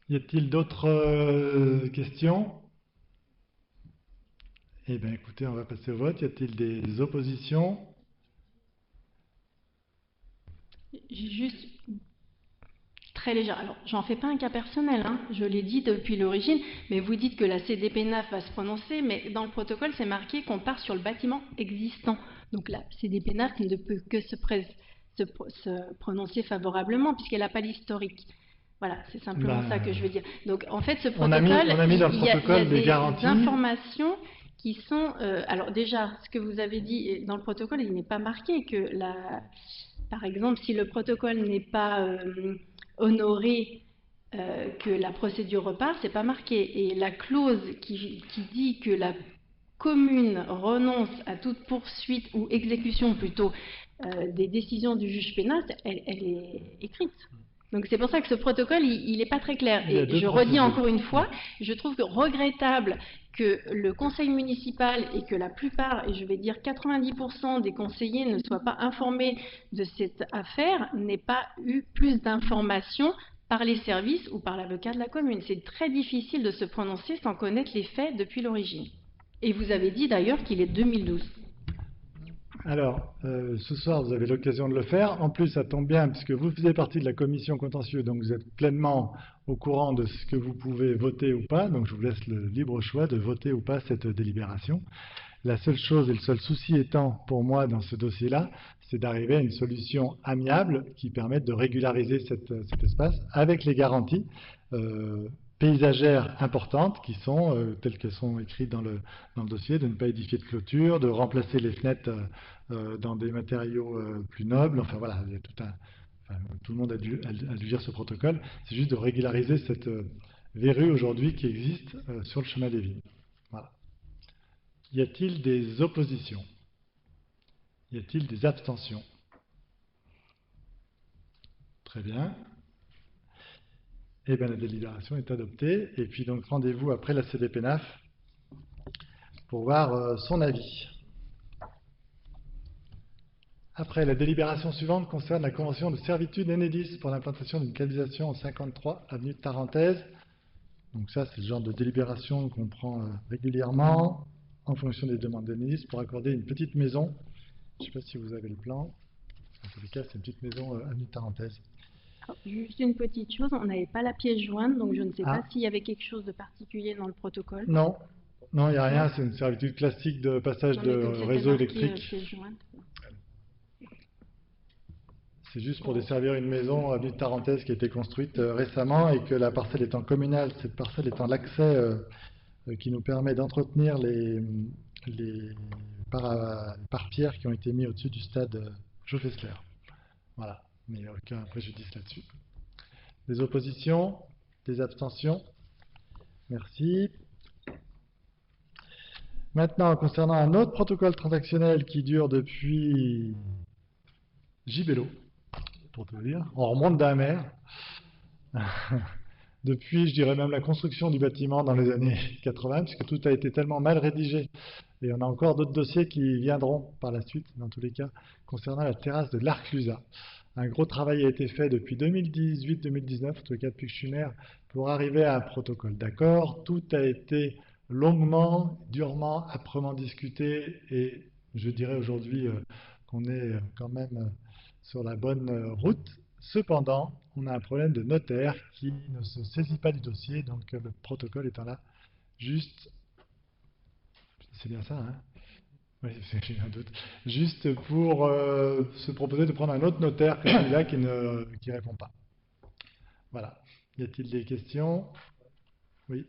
A: Y a-t-il d'autres questions? Eh bien, écoutez, on va passer au vote. Y a-t-il des oppositions?
C: Juste très légère. Alors, j'en fais pas un cas personnel, hein. Je l'ai dit depuis l'origine, mais vous dites que la CDPENAF va se prononcer, mais dans le protocole, c'est marqué qu'on part sur le bâtiment existant. Donc la CDPENAF ne peut que se prononcer favorablement, puisqu'elle n'a pas l'historique. Voilà, c'est simplement ça que je veux dire. Donc, en fait, ce protocole,
A: on a mis dans le protocole des garanties.
C: Informations qui sont... alors déjà, ce que vous avez dit dans le protocole, il n'est pas marqué que, par exemple, si le protocole n'est pas honoré, que la procédure repart, c'est pas marqué. Et la clause qui dit que la commune renonce à toute poursuite ou exécution plutôt des décisions du juge pénal, elle est écrite. Donc c'est pour ça que ce protocole, il n'est pas très clair. Et je redis encore une fois, je trouve que regrettable que le conseil municipal et que la plupart, et je vais dire 90% des conseillers ne soient pas informés de cette affaire, n'aient pas eu plus d'informations par les services ou par l'avocat de la commune. C'est très difficile de se prononcer sans connaître les faits depuis l'origine. Et vous avez dit d'ailleurs qu'il est 2012.
A: Alors, ce soir, vous avez l'occasion de le faire. En plus, ça tombe bien, puisque vous faisiez partie de la commission contentieux, donc vous êtes pleinement au courant de ce que vous pouvez voter ou pas. Donc, je vous laisse le libre choix de voter ou pas cette délibération. La seule chose et le seul souci étant, pour moi, dans ce dossier-là, c'est d'arriver à une solution amiable qui permette de régulariser cet espace avec les garanties paysagères importantes qui sont, telles qu'elles sont écrites dans le dossier, de ne pas édifier de clôture, de remplacer les fenêtres dans des matériaux plus nobles. Enfin voilà, il y a tout le monde a dû lire ce protocole. C'est juste de régulariser cette verrue aujourd'hui qui existe sur le chemin des vignes. Voilà. Y a-t-il des oppositions? Y a-t-il des abstentions? Très bien. Eh bien, la délibération est adoptée. Et puis, donc, rendez-vous après la CDPENAF pour voir son avis. Après, la délibération suivante concerne la convention de servitude Enedis pour l'implantation d'une canalisation en 53 avenue de Tarentaise. Donc ça, c'est le genre de délibération qu'on prend régulièrement en fonction des demandes d'Enedis pour accorder une petite maison. Je ne sais pas si vous avez le plan. En tous les cas, c'est une petite maison avenue de Tarentaise.
C: Juste une petite chose, on n'avait pas la pièce jointe, donc je ne sais pas s'il y avait quelque chose de particulier dans le protocole.
A: Non, non, il n'y a rien, c'est une servitude classique de passage de réseau électrique. C'est juste pour desservir une maison avenue de Tarentaise qui a été construite récemment et que la parcelle étant communale, cette parcelle étant l'accès qui nous permet d'entretenir les pare-pierres qui ont été mis au-dessus du stade Joffesler. Voilà, mais il n'y a aucun préjudice là-dessus. Des oppositions? Des abstentions? Merci. Maintenant, concernant un autre protocole transactionnel qui dure depuis Gibello, pour tout dire, on remonte d'un mer. Depuis, je dirais même la construction du bâtiment dans les années 80, puisque tout a été tellement mal rédigé. Et on a encore d'autres dossiers qui viendront par la suite, dans tous les cas, concernant la terrasse de l'Arclusa. Un gros travail a été fait depuis 2018-2019, en tout cas depuis que je suis maire, pour arriver à un protocole d'accord. Tout a été longuement, durement, âprement discuté, et je dirais aujourd'hui qu'on est quand même sur la bonne route. Cependant, on a un problème de notaire qui ne se saisit pas du dossier, donc le protocole étant là, juste, c'est bien ça, hein? Oui, j'ai un doute. Juste pour se proposer de prendre un autre notaire que celui-là qui ne répond pas. Voilà. Y a-t-il des questions? Oui.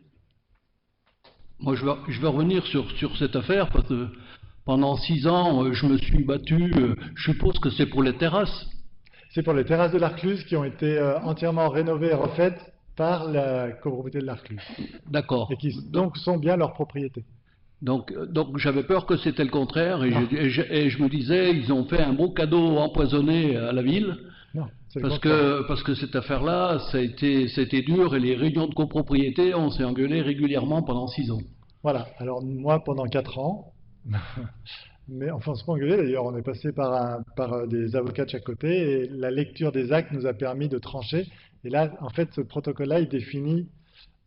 G: Moi, je vais revenir sur cette affaire parce que pendant 6 ans, je me suis battu. Je suppose que c'est pour les terrasses.
A: C'est pour les terrasses de l'Arcluse qui ont été entièrement rénovées et refaites par la copropriété de l'Arcluse.
G: D'accord.
A: Et qui donc sont bien leur propriété.
G: Donc j'avais peur que c'était le contraire et je me disais, ils ont fait un beau cadeau empoisonné à la ville.
A: Non, c'est le contraire.
G: Parce que cette affaire-là, ça a été dur et les réunions de copropriété, on s'est engueulé régulièrement pendant 6 ans.
A: Voilà, alors moi pendant 4 ans, mais enfin on s'est pas engueulé d'ailleurs, on est passé par des avocats de chaque côté et la lecture des actes nous a permis de trancher. Et là, en fait, ce protocole-là, il définit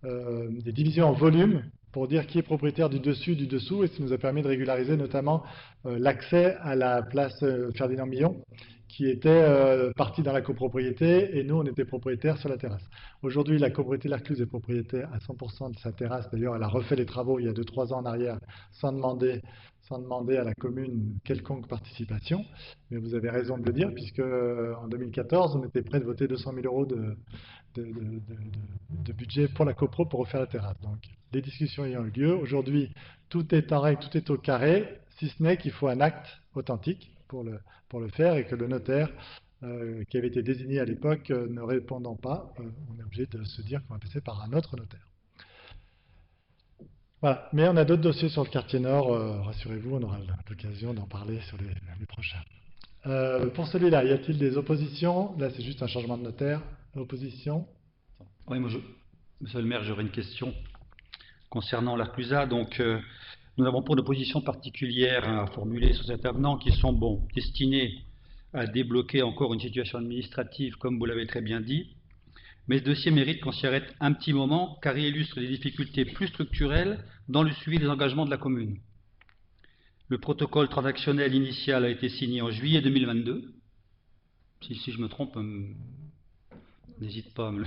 A: des divisions en volume pour dire qui est propriétaire du dessus, du dessous, et ça nous a permis de régulariser notamment l'accès à la place Ferdinand Millon, qui était partie dans la copropriété, et nous, on était propriétaires sur la terrasse. Aujourd'hui, la copropriété de l'Arcluse est propriétaire à 100% de sa terrasse. D'ailleurs, elle a refait les travaux il y a 2-3 ans en arrière, sans demander à la commune quelconque participation. Mais vous avez raison de le dire, puisque en 2014, on était prêt de voter 200 000 € de budget pour la copro pour refaire la terrasse. Donc, les discussions ayant eu lieu, aujourd'hui, tout est en règle, tout est au carré, si ce n'est qu'il faut un acte authentique pour le faire et que le notaire qui avait été désigné à l'époque ne répondant pas, on est obligé de se dire qu'on va passer par un autre notaire. Voilà, mais on a d'autres dossiers sur le quartier nord, rassurez-vous, on aura l'occasion d'en parler sur les prochains. Pour celui-là, y a-t-il des oppositions? Là, c'est juste un changement de notaire. Opposition?
H: Oui, monsieur le maire, j'aurais une question concernant l'Arclusa. Donc, nous n'avons pas de position particulière à formuler sur cet avenant qui sont destinés à débloquer encore une situation administrative, comme vous l'avez très bien dit. Mais ce dossier mérite qu'on s'y arrête un petit moment, car il illustre des difficultés plus structurelles dans le suivi des engagements de la commune. Le protocole transactionnel initial a été signé en juillet 2022. Si je me trompe, n'hésite pas à me le...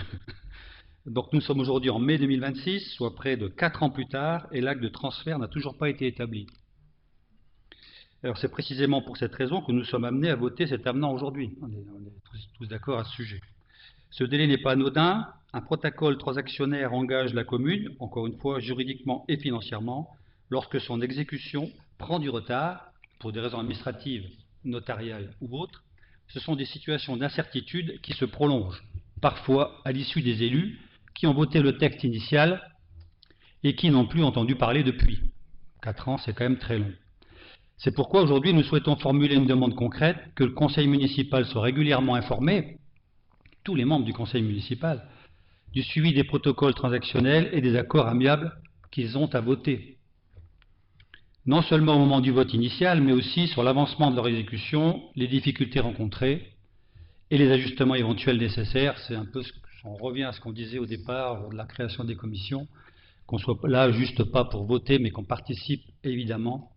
H: Donc nous sommes aujourd'hui en mai 2026, soit près de 4 ans plus tard, et l'acte de transfert n'a toujours pas été établi. Alors c'est précisément pour cette raison que nous sommes amenés à voter cet avenant aujourd'hui. On est tous d'accord à ce sujet. Ce délai n'est pas anodin. Un protocole transactionnaire engage la commune, encore une fois juridiquement et financièrement, lorsque son exécution prend du retard, pour des raisons administratives, notariales ou autres. Ce sont des situations d'incertitude qui se prolongent, parfois à l'issue des élus qui ont voté le texte initial et qui n'ont plus entendu parler depuis. 4 ans, c'est quand même très long. C'est pourquoi aujourd'hui nous souhaitons formuler une demande concrète, que le conseil municipal soit régulièrement informé, tous les membres du conseil municipal, du suivi des protocoles transactionnels et des accords amiables qu'ils ont à voter. Non seulement au moment du vote initial, mais aussi sur l'avancement de leur exécution, les difficultés rencontrées et les ajustements éventuels nécessaires. C'est un peu on revient à ce qu'on disait au départ lors de la création des commissions, qu'on soit là juste pas pour voter, mais qu'on participe évidemment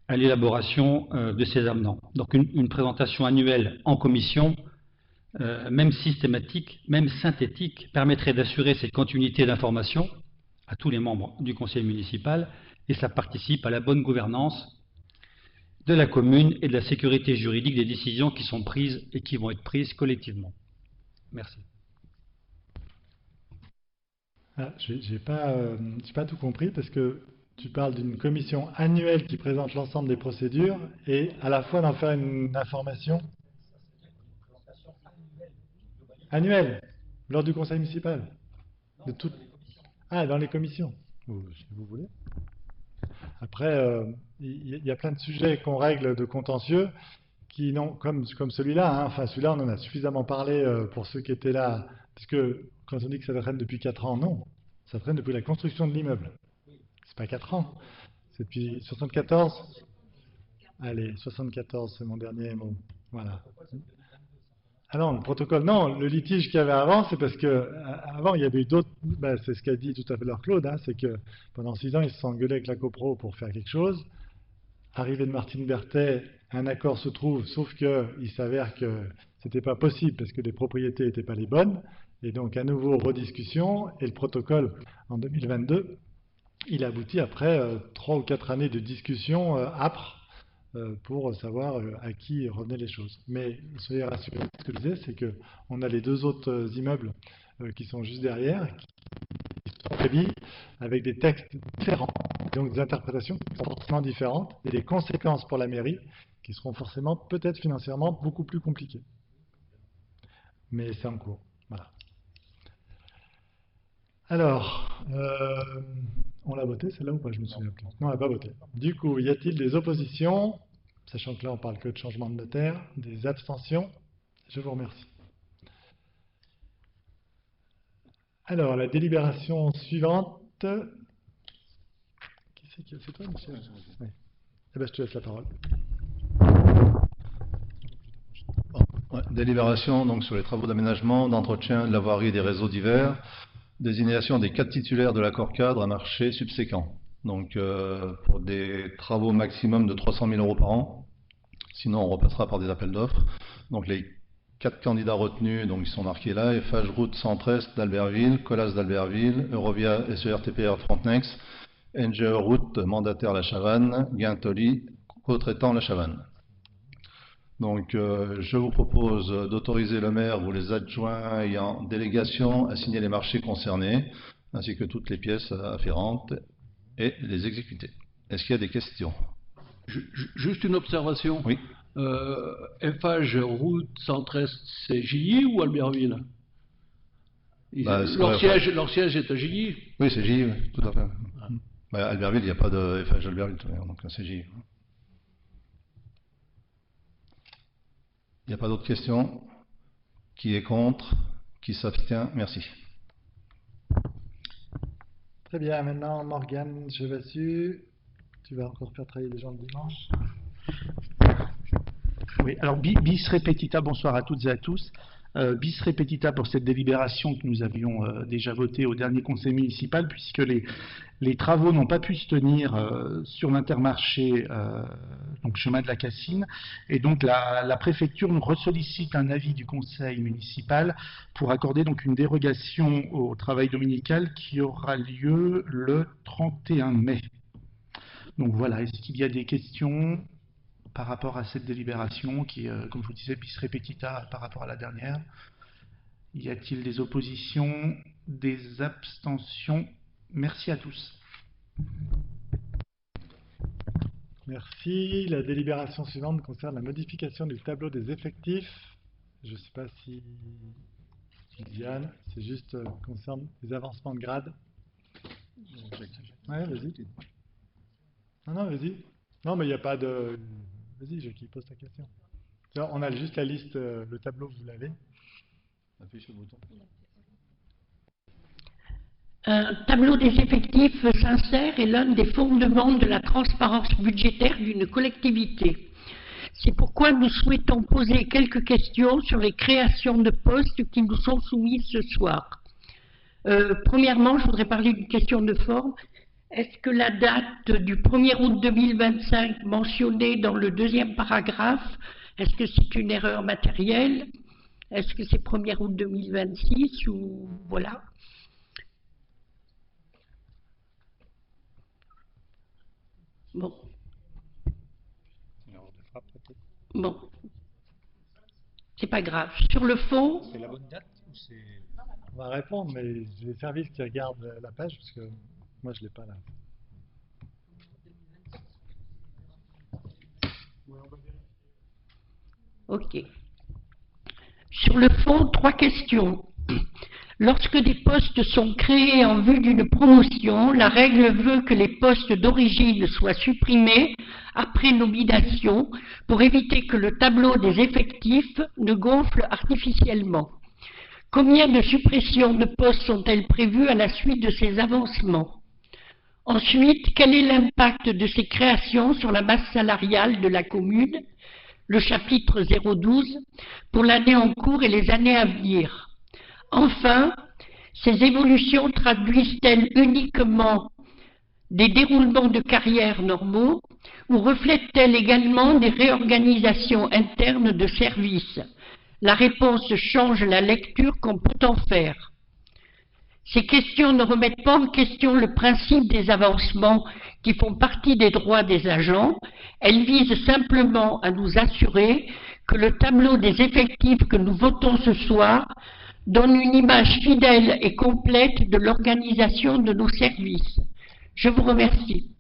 H: à l'élaboration de ces avenants. Donc une présentation annuelle en commission, même systématique, même synthétique, permettrait d'assurer cette continuité d'information à tous les membres du conseil municipal, et ça participe à la bonne gouvernance de la commune et de la sécurité juridique des décisions qui sont prises et qui vont être prises collectivement. Merci.
A: Ah, j'ai pas tout compris parce que tu parles d'une commission annuelle qui présente l'ensemble des procédures et à la fois d'en faire une information annuelle lors du conseil municipal. De tout... Ah, dans les commissions, si vous voulez. Après, il y a plein de sujets qu'on règle de contentieux qui n'ont, comme celui-là, hein, enfin celui-là on en a suffisamment parlé pour ceux qui étaient là, parce que quand on dit que ça traîne depuis 4 ans, non, ça traîne depuis la construction de l'immeuble. C'est pas 4 ans, c'est depuis 74. Allez, 74, c'est mon dernier mot. Voilà. Ah non, le protocole, non, le litige qu'il y avait avant, c'est parce que avant il y avait eu d'autres, ben, c'est ce qu'a dit tout à fait l'heure Claude, hein, c'est que pendant 6 ans ils se sont engueulés avec la copro pour faire quelque chose. Arrivé de Martine Berthet, un accord se trouve, sauf qu'il s'avère que c'était pas possible parce que les propriétés n'étaient pas les bonnes, et donc à nouveau rediscussion, et le protocole en 2022, il aboutit après 3 ou 4 années de discussion âpres pour savoir à qui revenaient les choses. Mais soyez rassurés, ce que je disais, c'est qu'on a les 2 autres immeubles qui sont juste derrière, qui sont prévis avec des textes différents, donc des interprétations qui sont forcément différentes, et des conséquences pour la mairie qui seront forcément, peut-être financièrement, beaucoup plus compliquées. Mais c'est en cours. Voilà. Alors, on l'a voté celle-là ou pas? Je me souviens plus. Non, on l'a pas voté. Du coup, y a-t-il des oppositions? Sachant que là, on parle que de changement de notaire, des abstentions? Je vous remercie. Alors, la délibération suivante. Qui c'est qui a... C'est toi, monsieur? Oui. Eh bien, je te laisse la parole.
I: Ouais, délibération donc, sur les travaux d'aménagement, d'entretien de la voirie et des réseaux divers. Désignation des 4 titulaires de l'accord cadre à marché subséquent. Donc, pour des travaux maximum de 300 000 € par an. Sinon, on repassera par des appels d'offres. Donc, les 4 candidats retenus, donc, ils sont marqués là. Eiffage Route 113 d'Albertville, Colas d'Albertville, Eurovia SERTPR Frontenex, NGE Route mandataire La Chavanne, Guintoli, co-traitant La Chavanne. Donc, je vous propose d'autoriser le maire ou les adjoints ayant délégation à signer les marchés concernés, ainsi que toutes les pièces afférentes, et les exécuter. Est-ce qu'il y a des questions?
G: Juste une observation.
I: Oui.
G: Eiffage Route 113, c'est Gilly ou Albertville? Leur siège est à Gilly.
I: Oui, c'est Gilly, oui, tout à fait. Ah. Bah, Albertville, il n'y a pas de Eiffage Albertville, donc c'est Gilly. Il n'y a pas d'autres questions? Qui est contre? Qui s'abstient? Merci.
A: Très bien, maintenant Morgane Chevassu, tu vas encore faire travailler les gens le dimanche.
J: Oui, alors bis repetita, bonsoir à toutes et à tous. Bis repetita pour cette délibération que nous avions déjà votée au dernier conseil municipal, puisque les travaux n'ont pas pu se tenir sur l'Intermarché, donc chemin de la Cassine, et donc la préfecture nous ressollicite un avis du conseil municipal pour accorder donc une dérogation au travail dominical qui aura lieu le 31 mai. Donc voilà, est-ce qu'il y a des questions par rapport à cette délibération qui, comme je vous disais, bis repetita par rapport à la dernière? Y a-t-il des oppositions, des abstentions? Merci à tous.
A: Merci. La délibération suivante concerne la modification du tableau des effectifs. Je ne sais pas si Diane, c'est juste concerne les avancements de grade. Ouais, vas-y. Non, vas-y. Non, mais il n'y a pas de... Vas-y, Jackie, pose ta question. On a juste la liste, le tableau, vous l'avez.
I: Appuie sur le bouton.
K: Un tableau des effectifs sincère est l'un des fondements de la transparence budgétaire d'une collectivité. C'est pourquoi nous souhaitons poser quelques questions sur les créations de postes qui nous sont soumises ce soir. Premièrement, je voudrais parler d'une question de forme. Est-ce que la date du 1er août 2025 mentionnée dans le 2e paragraphe, est-ce que c'est une erreur matérielle? Est-ce que c'est 1er août 2026 ou voilà? Bon. Bon. C'est pas grave. Sur le fond.
E: C'est la bonne date ou c'est...
A: va répondre, mais j'ai les services qui regardent la page, parce que moi, je ne l'ai pas là.
K: Ok. Sur le fond, 3 questions. Lorsque des postes sont créés en vue d'une promotion, la règle veut que les postes d'origine soient supprimés après nomination pour éviter que le tableau des effectifs ne gonfle artificiellement. Combien de suppressions de postes sont-elles prévues à la suite de ces avancements? Ensuite, quel est l'impact de ces créations sur la masse salariale de la commune, le chapitre 012, pour l'année en cours et les années à venir? Enfin, ces évolutions traduisent-elles uniquement des déroulements de carrière normaux ou reflètent-elles également des réorganisations internes de services? La réponse change la lecture qu'on peut en faire. Ces questions ne remettent pas en question le principe des avancements qui font partie des droits des agents. Elles visent simplement à nous assurer que le tableau des effectifs que nous votons ce soir donne une image fidèle et complète de l'organisation de nos services. Je vous remercie.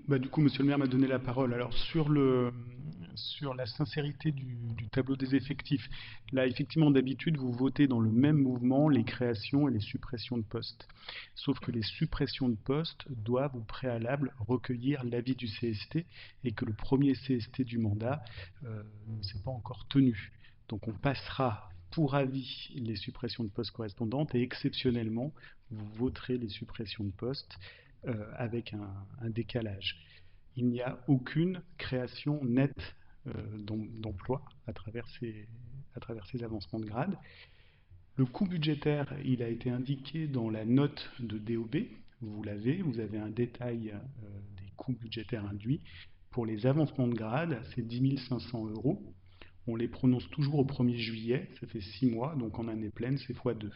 J: Du coup, monsieur le maire m'a donné la parole. Alors, sur la sincérité du tableau des effectifs, là, effectivement, d'habitude, vous votez dans le même mouvement les créations et les suppressions de postes. Sauf que les suppressions de postes doivent, au préalable, recueillir l'avis du CST et que le premier CST du mandat ne s'est pas encore tenu. Donc, on passera pour avis les suppressions de postes correspondantes et exceptionnellement, vous voterez les suppressions de postes avec un décalage. Il n'y a aucune création nette d'emploi à travers ces avancements de grade. Le coût budgétaire, il a été indiqué dans la note de DOB. Vous avez un détail des coûts budgétaires induits. Pour les avancements de grade, c'est 10 500 €. On les prononce toujours au 1er juillet, ça fait 6 mois, donc en année pleine, c'est x2.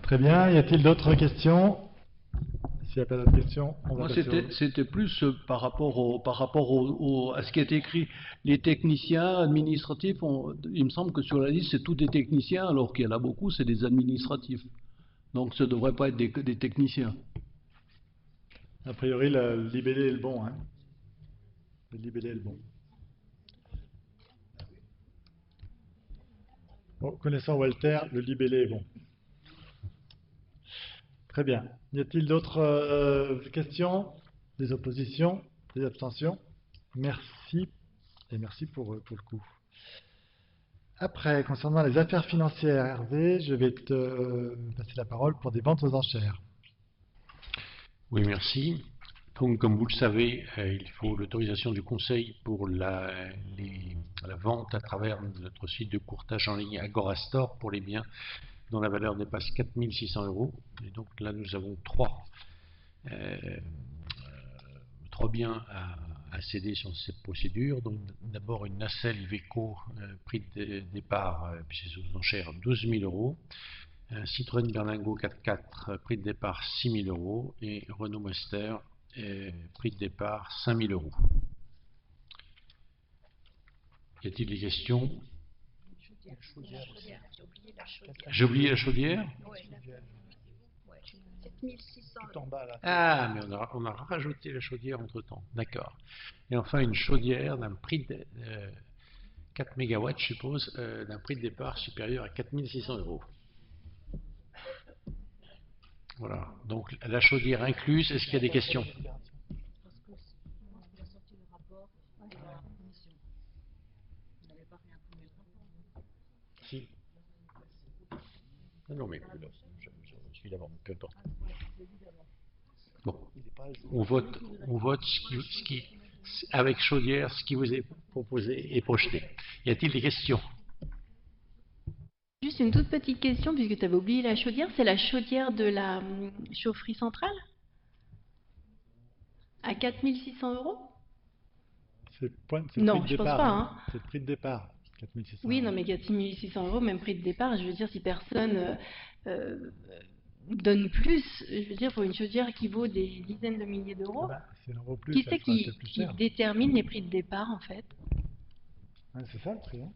A: Très bien, y a-t-il d'autres questions? S'il n'y a pas d'autres questions, on va passer
G: C'était plus par rapport à ce qui est écrit. Les techniciens administratifs, il me semble que sur la liste, c'est tous des techniciens, alors qu'il y en a beaucoup, c'est des administratifs. Donc ce ne devrait pas être des techniciens.
A: A priori, le libellé est le bon. Hein. Le libellé est le bon. Bon, connaissant Walter, le libellé est bon. Très bien. Y a-t-il d'autres questions? Des oppositions? Des abstentions? Merci. Et merci pour le coup. Après, concernant les affaires financières, Hervé, je vais te passer la parole pour des ventes aux enchères.
B: Oui, merci. Donc, comme vous le savez, il faut l'autorisation du Conseil pour la vente à travers notre site de courtage en ligne Agorastore pour les biens dont la valeur dépasse 4 600 €. Et donc là, nous avons trois biens à céder sur cette procédure. Donc d'abord une nacelle Iveco, prix de départ, puis c'est aux enchères 12 000 €. Un Citroën Berlingo 4x4, prix de départ 6 000 € et Renault Master, prix de départ 5 000 €. Y a-t-il des questions? J'ai oublié la chaudière? Ah, mais on a rajouté la chaudière entre temps. D'accord. Et enfin, une chaudière d'un prix de 4 MW, je suppose, d'un prix de départ supérieur à 4 600 €. Voilà. Donc, la chaudière incluse, est-ce qu'il y a des questions? Si. Non, mais je suis d'abord, peu importe. Bon, on vote avec chaudière, ce qui vous est proposé et projeté. Y a-t-il des questions?
C: Juste une toute petite question, puisque tu avais oublié la chaudière. C'est la chaudière de la chaufferie centrale? À 4 600 €?
A: C'est le
C: Non,
A: prix de
C: je pense
A: départ.
C: pas. Hein.
A: C'est le prix de départ. 4600
C: Oui,
A: euros.
C: non, mais 4600 euros, même prix de départ, je veux dire, si personne donne plus, je veux dire, pour une chaudière qui vaut des dizaines de milliers d'euros,
A: Si elle en vaut plus,
C: qui
A: ça
C: c'est
A: sera peut-être plus
C: qui
A: cher.
C: détermine les prix de départ, en fait?
A: Ouais, c'est ça le prix, hein.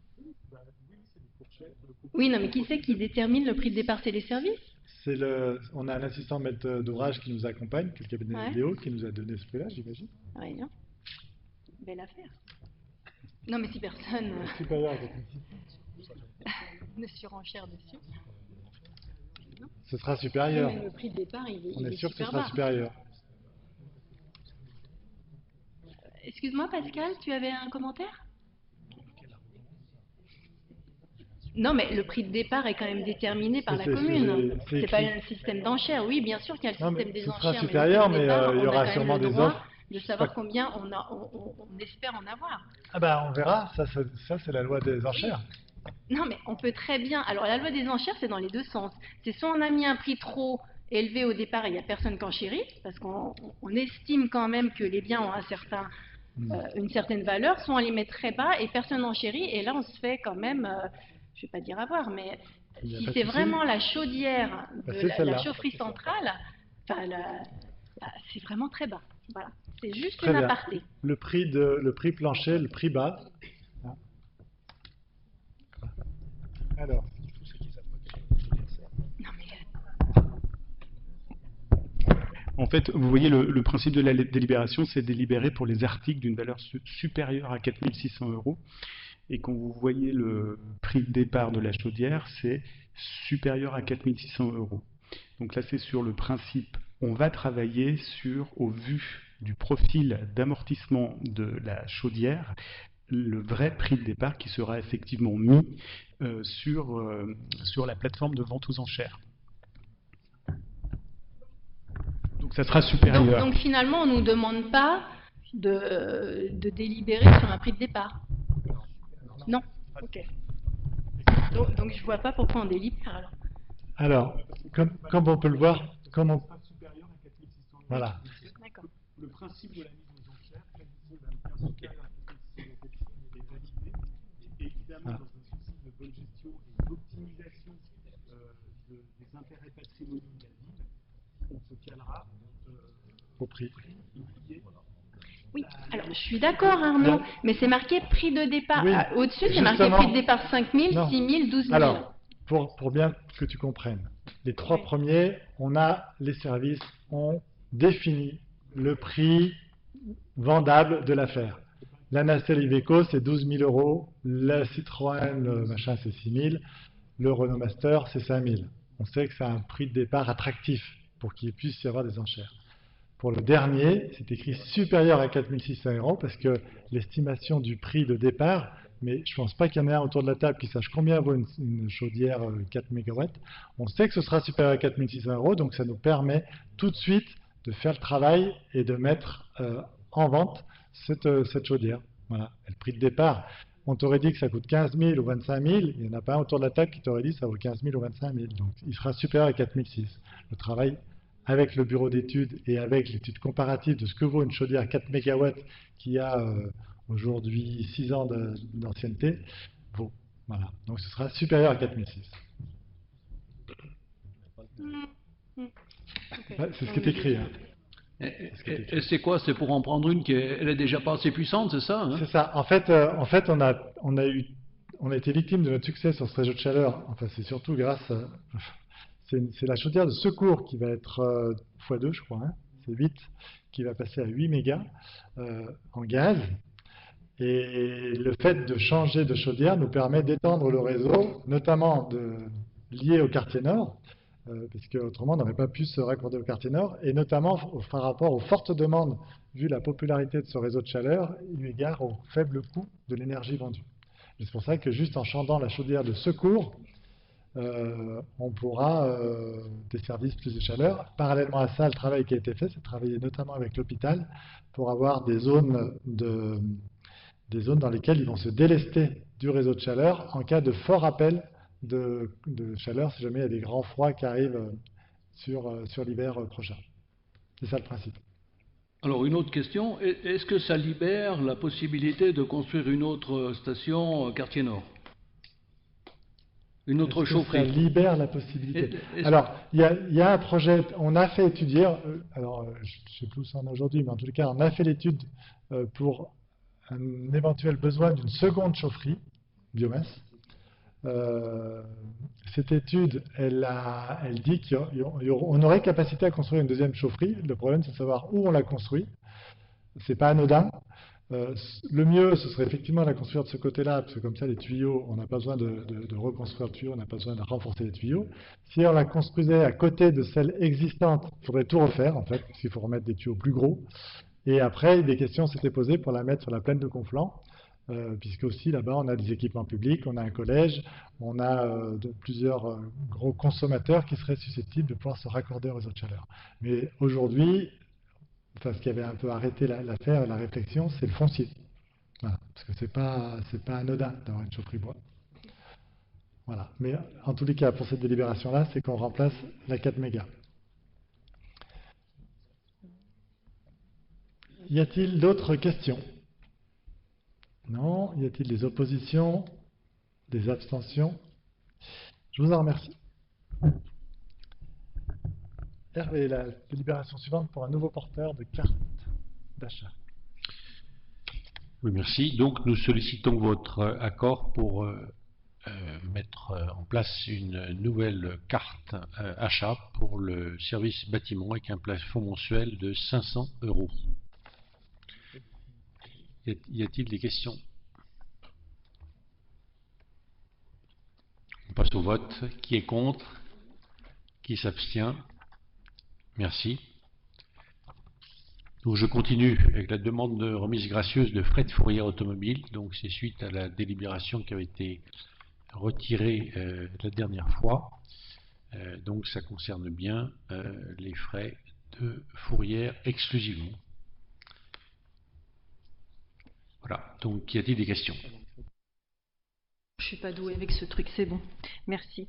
C: Oui, non, mais qui c'est qui détermine le prix de départ? C'est les services?
A: On a un assistant maître d'ouvrage qui nous accompagne, qui est le cabinet
C: Ouais.
A: vidéo, qui nous a donné ce prix-là, j'imagine.
C: Oui, non. Belle affaire. Non, mais si personne
A: Supérieur à 4600.
C: ne surenchère dessus.
A: Ce sera supérieur.
C: Mais le prix de départ,
A: On
C: il
A: est
C: est
A: sûr que ce
C: super
A: sera
C: bas.
A: supérieur.
C: Excuse-moi, Pascal, tu avais un commentaire? Non, mais le prix de départ est quand même déterminé par la commune. C'est pas un système d'enchères. Oui, bien sûr qu'il y a le
A: Non, mais
C: système des
A: ce sera
C: enchères,
A: supérieur,
C: mais
A: mais,
C: le prix de départ,
A: il y
C: on
A: aura
C: a quand
A: sûrement
C: même le
A: des
C: droit
A: offres.
C: de savoir combien on espère en avoir.
A: Ah bah on verra, ça c'est la loi des enchères.
C: Non, mais on peut très bien. Alors, la loi des enchères, c'est dans les deux sens. C'est soit on a mis un prix trop élevé au départ et il n'y a personne qui enchérit, parce qu'on estime quand même que les biens ont une certaine valeur, soit on les met très bas et personne n'enchérit, et là on se fait quand même, je ne vais pas dire avoir, mais
A: Il y a
C: si
A: pas de
C: c'est
A: souci.
C: vraiment la chaudière
A: Bah,
C: de
A: c'est
C: la
A: celle-là.
C: chaufferie centrale, enfin, c'est vraiment très bas. Voilà. C'est juste
A: Très
C: une
A: bien.
C: aparté.
A: Le prix plancher, le prix bas. Hein. Alors,
C: Non, mais
J: En fait, vous voyez, le principe de la délibération, c'est délibérer pour les articles d'une valeur supérieure à 4600 euros. Et quand vous voyez le prix de départ de la chaudière, c'est supérieur à 4600 euros. Donc là, c'est sur le principe, on va travailler au vu du profil d'amortissement de la chaudière, le vrai prix de départ qui sera effectivement mis sur la plateforme de vente aux enchères. Donc ça sera supérieur.
C: donc finalement, on ne nous demande pas de délibérer sur un prix de départ. Non. Ok. Donc je ne vois pas pourquoi on délibère alors.
A: comme on peut le voir, voilà.
C: D'accord.
J: Le principe de la mise aux enchères, d'un supérieur à 4600 euros est validé, et évidemment dans un souci de bonne gestion et d'optimisation des intérêts patrimoniaux de la ville, on se calera
A: Au prix.
C: Oui, alors je suis d'accord Arnaud, mais c'est marqué prix de départ.
A: Oui,
C: Au-dessus, c'est marqué
A: justement.
C: prix de départ 5 000,
A: Non.
C: 6 000, 12 000.
A: Alors, pour bien que tu comprennes, les trois premiers, les services ont défini le prix vendable de l'affaire. La Nacelle Iveco, c'est 12 000 euros, la Citroën, le machin, c'est 6 000, le Renault Master, c'est 5 000. On sait que c'est un prix de départ attractif pour qu'il puisse y avoir des enchères. Pour le dernier, c'est écrit supérieur à 4600 euros parce que l'estimation du prix de départ, mais je ne pense pas qu'il y en ait un autour de la table qui sache combien vaut une chaudière 4 MW. On sait que ce sera supérieur à 4600 euros, donc ça nous permet tout de suite de faire le travail et de mettre en vente cette chaudière. Voilà. Et le prix de départ, on t'aurait dit que ça coûte 15 000 ou 25 000, il n'y en a pas un autour de la table qui t'aurait dit que ça vaut 15 000 ou 25 000. Donc il sera supérieur à 4600. Le travail avec le bureau d'études et avec l'étude comparative de ce que vaut une chaudière 4 MW qui a aujourd'hui 6 ans d'ancienneté, vaut. Voilà. Donc ce sera supérieur à 4600. Ouais, c'est ce qui est écrit. Hein.
G: Et c'est quoi? C'est pour en prendre une qui est déjà pas assez puissante, c'est ça hein?
A: C'est ça. En fait, on a été victime de notre succès sur ce réseau de chaleur. Enfin, c'est surtout grâce à... C'est la chaudière de secours qui va être x2, je crois. Hein. C'est 8, qui va passer à 8 mégas en gaz. Et le fait de changer de chaudière nous permet d'étendre le réseau, notamment lié au quartier nord, parce qu'autrement on n'aurait pas pu se raccorder au quartier nord, et notamment par rapport aux fortes demandes, vu la popularité de ce réseau de chaleur, eu égard au faible coût de l'énergie vendue. C'est pour ça que juste en changeant la chaudière de secours, on pourra desservir plus de chaleur. Parallèlement à ça, le travail qui a été fait, c'est de travailler notamment avec l'hôpital pour avoir des zones dans lesquelles ils vont se délester du réseau de chaleur en cas de fort appel de chaleur, si jamais il y a des grands froids qui arrivent sur l'hiver prochain. C'est ça le principe.
G: Alors une autre question, est-ce que ça libère la possibilité de construire une autre station quartier nord? Une autre
A: Est-ce que
G: chaufferie?
A: ça libère la possibilité. Alors, il y a un projet, on a fait étudier, alors je ne sais plus où ça en est aujourd'hui, mais en tout cas, on a fait l'étude pour un éventuel besoin d'une seconde chaufferie biomasse. Cette étude, elle dit qu'on aurait capacité à construire une deuxième chaufferie. Le problème, c'est de savoir où on la construit. C'est pas anodin. Le mieux, ce serait effectivement la construire de ce côté-là, parce que comme ça, les tuyaux, on n'a pas besoin de reconstruire le tuyau, on n'a pas besoin de renforcer les tuyaux. Si on la construisait à côté de celle existante, il faudrait tout refaire, en fait, parce qu'il faut remettre des tuyaux plus gros. Et après, des questions s'étaient posées pour la mettre sur la plaine de Conflans, puisque aussi là-bas, on a des équipements publics, on a un collège, on a plusieurs gros consommateurs qui seraient susceptibles de pouvoir se raccorder aux réseaux de chaleur. Mais aujourd'hui, enfin, ce qui avait un peu arrêté l'affaire, la réflexion, c'est le foncier. Voilà, parce que c'est pas anodin d'avoir une chaufferie bois. Voilà. Mais en tous les cas, pour cette délibération-là, c'est qu'on remplace la 4 mégas. Y a-t-il d'autres questions? Non. Y a-t-il des oppositions? Des abstentions? Je vous en remercie. Hervé, la délibération suivante pour un nouveau porteur de carte d'achat.
B: Oui, merci. Donc, nous sollicitons votre accord pour mettre en place une nouvelle carte achat pour le service bâtiment avec un plafond mensuel de 500 €. Y a-t-il des questions? On passe au vote. Qui est contre? Qui s'abstient? Merci. Donc je continue avec la demande de remise gracieuse de frais de fourrière automobile. Donc c'est suite à la délibération qui avait été retirée la dernière fois. Donc ça concerne bien les frais de fourrière exclusivement. Voilà. Donc y a-t-il des questions?
D: Je suis pas douée avec ce truc, c'est bon. Merci.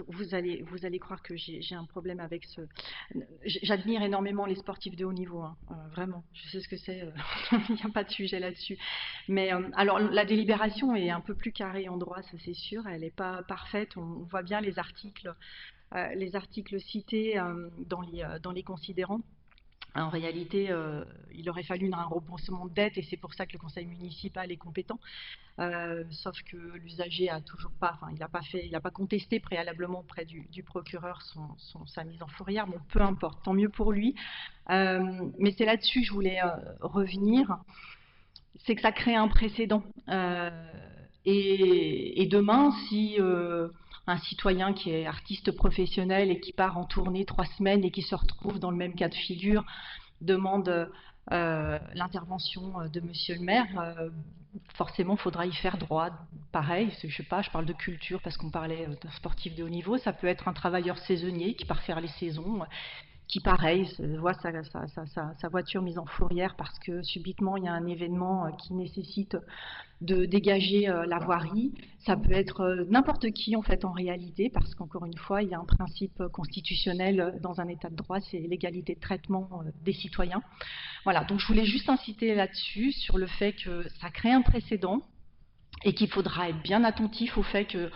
D: Vous allez croire que j'ai un problème avec ce... J'admire énormément les sportifs de haut niveau, hein, vraiment. Je sais ce que c'est, il n'y a pas de sujet là-dessus. Mais alors, la délibération est un peu plus carrée en droit, ça c'est sûr. Elle n'est pas parfaite. On voit bien les articles cités dans les considérants. En réalité, il aurait fallu un remboursement de dette et c'est pour ça que le conseil municipal est compétent. Sauf que l'usager a toujours pas, enfin, il n'a pas contesté préalablement auprès du procureur sa mise en fourrière. Bon, peu importe, tant mieux pour lui. Mais c'est là-dessus que je voulais revenir. C'est que ça crée un précédent. Et demain, si un citoyen qui est artiste professionnel et qui part en tournée 3 semaines et qui se retrouve dans le même cas de figure demande l'intervention de monsieur le maire, forcément il faudra y faire droit. Pareil, je sais pas, je parle de culture parce qu'on parlait d'un sportif de haut niveau, ça peut être un travailleur saisonnier qui part faire les saisons, qui pareil, voit sa voiture mise en fourrière parce que subitement il y a un événement qui nécessite de dégager la voirie. Ça peut être n'importe qui en fait en réalité, parce qu'encore une fois il y a un principe constitutionnel dans un état de droit, c'est l'égalité de traitement des citoyens. Voilà, donc je voulais juste inciter là-dessus, sur le fait que ça crée un précédent et qu'il faudra être bien attentif au fait que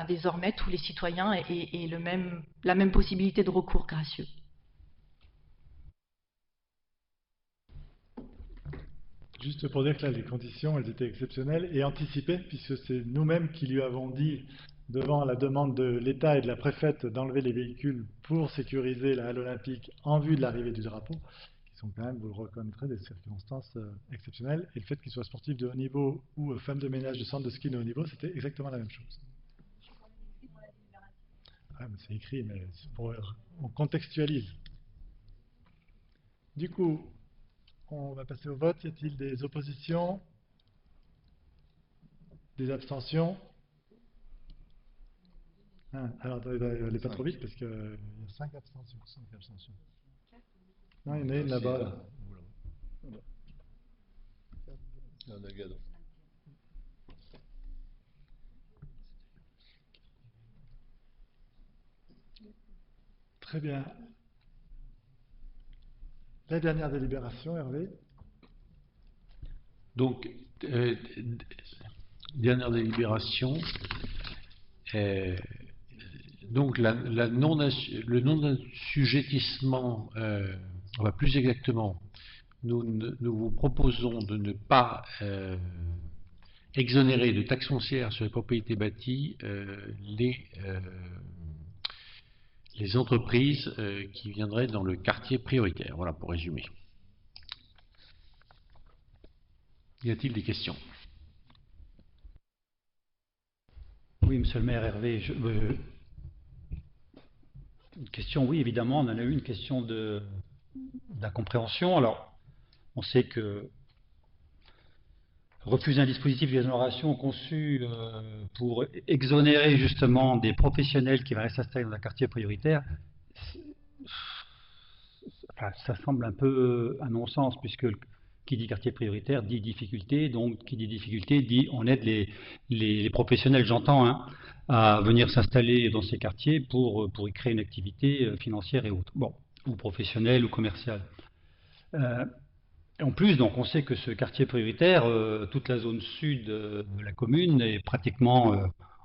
D: désormais tous les citoyens aient la même possibilité de recours gracieux.
A: Juste pour dire que là, les conditions, elles étaient exceptionnelles et anticipées, puisque c'est nous-mêmes qui lui avons dit, devant la demande de l'État et de la préfète d'enlever les véhicules pour sécuriser la halle olympique en vue de l'arrivée du drapeau, qui sont quand même, vous le reconnaîtrez, des circonstances exceptionnelles. Et le fait qu'il soit sportif de haut niveau ou femme de ménage de centre de ski de haut niveau, c'était exactement la même chose. Ah, c'est écrit, mais on contextualise. Du coup, on va passer au vote. Y a-t-il des oppositions? Des abstentions? Alors, n'allez pas trop vite parce qu'il y a 5 abstentions. Non, il y en a une là-bas. Là. Très bien. La dernière délibération, Hervé.
B: Donc, dernière délibération. Donc, le non-assujettissement, plus exactement, nous vous proposons de ne pas exonérer de taxes foncières sur les propriétés bâties les entreprises qui viendraient dans le quartier prioritaire. Voilà, pour résumer. Y a-t-il des questions?
H: Oui, monsieur le maire Hervé, une question, oui, évidemment, on en a eu une question d'incompréhension. Alors, on sait que refuser un dispositif d'exonération conçu pour exonérer justement des professionnels qui vont s'installer dans un quartier prioritaire, ça semble un peu un non-sens, puisque qui dit quartier prioritaire dit difficulté, donc qui dit difficulté dit on aide les professionnels, j'entends, hein, à venir s'installer dans ces quartiers pour y créer une activité financière et autres, bon, ou professionnelle ou commerciale. En plus, donc, on sait que ce quartier prioritaire, toute la zone sud de la commune est pratiquement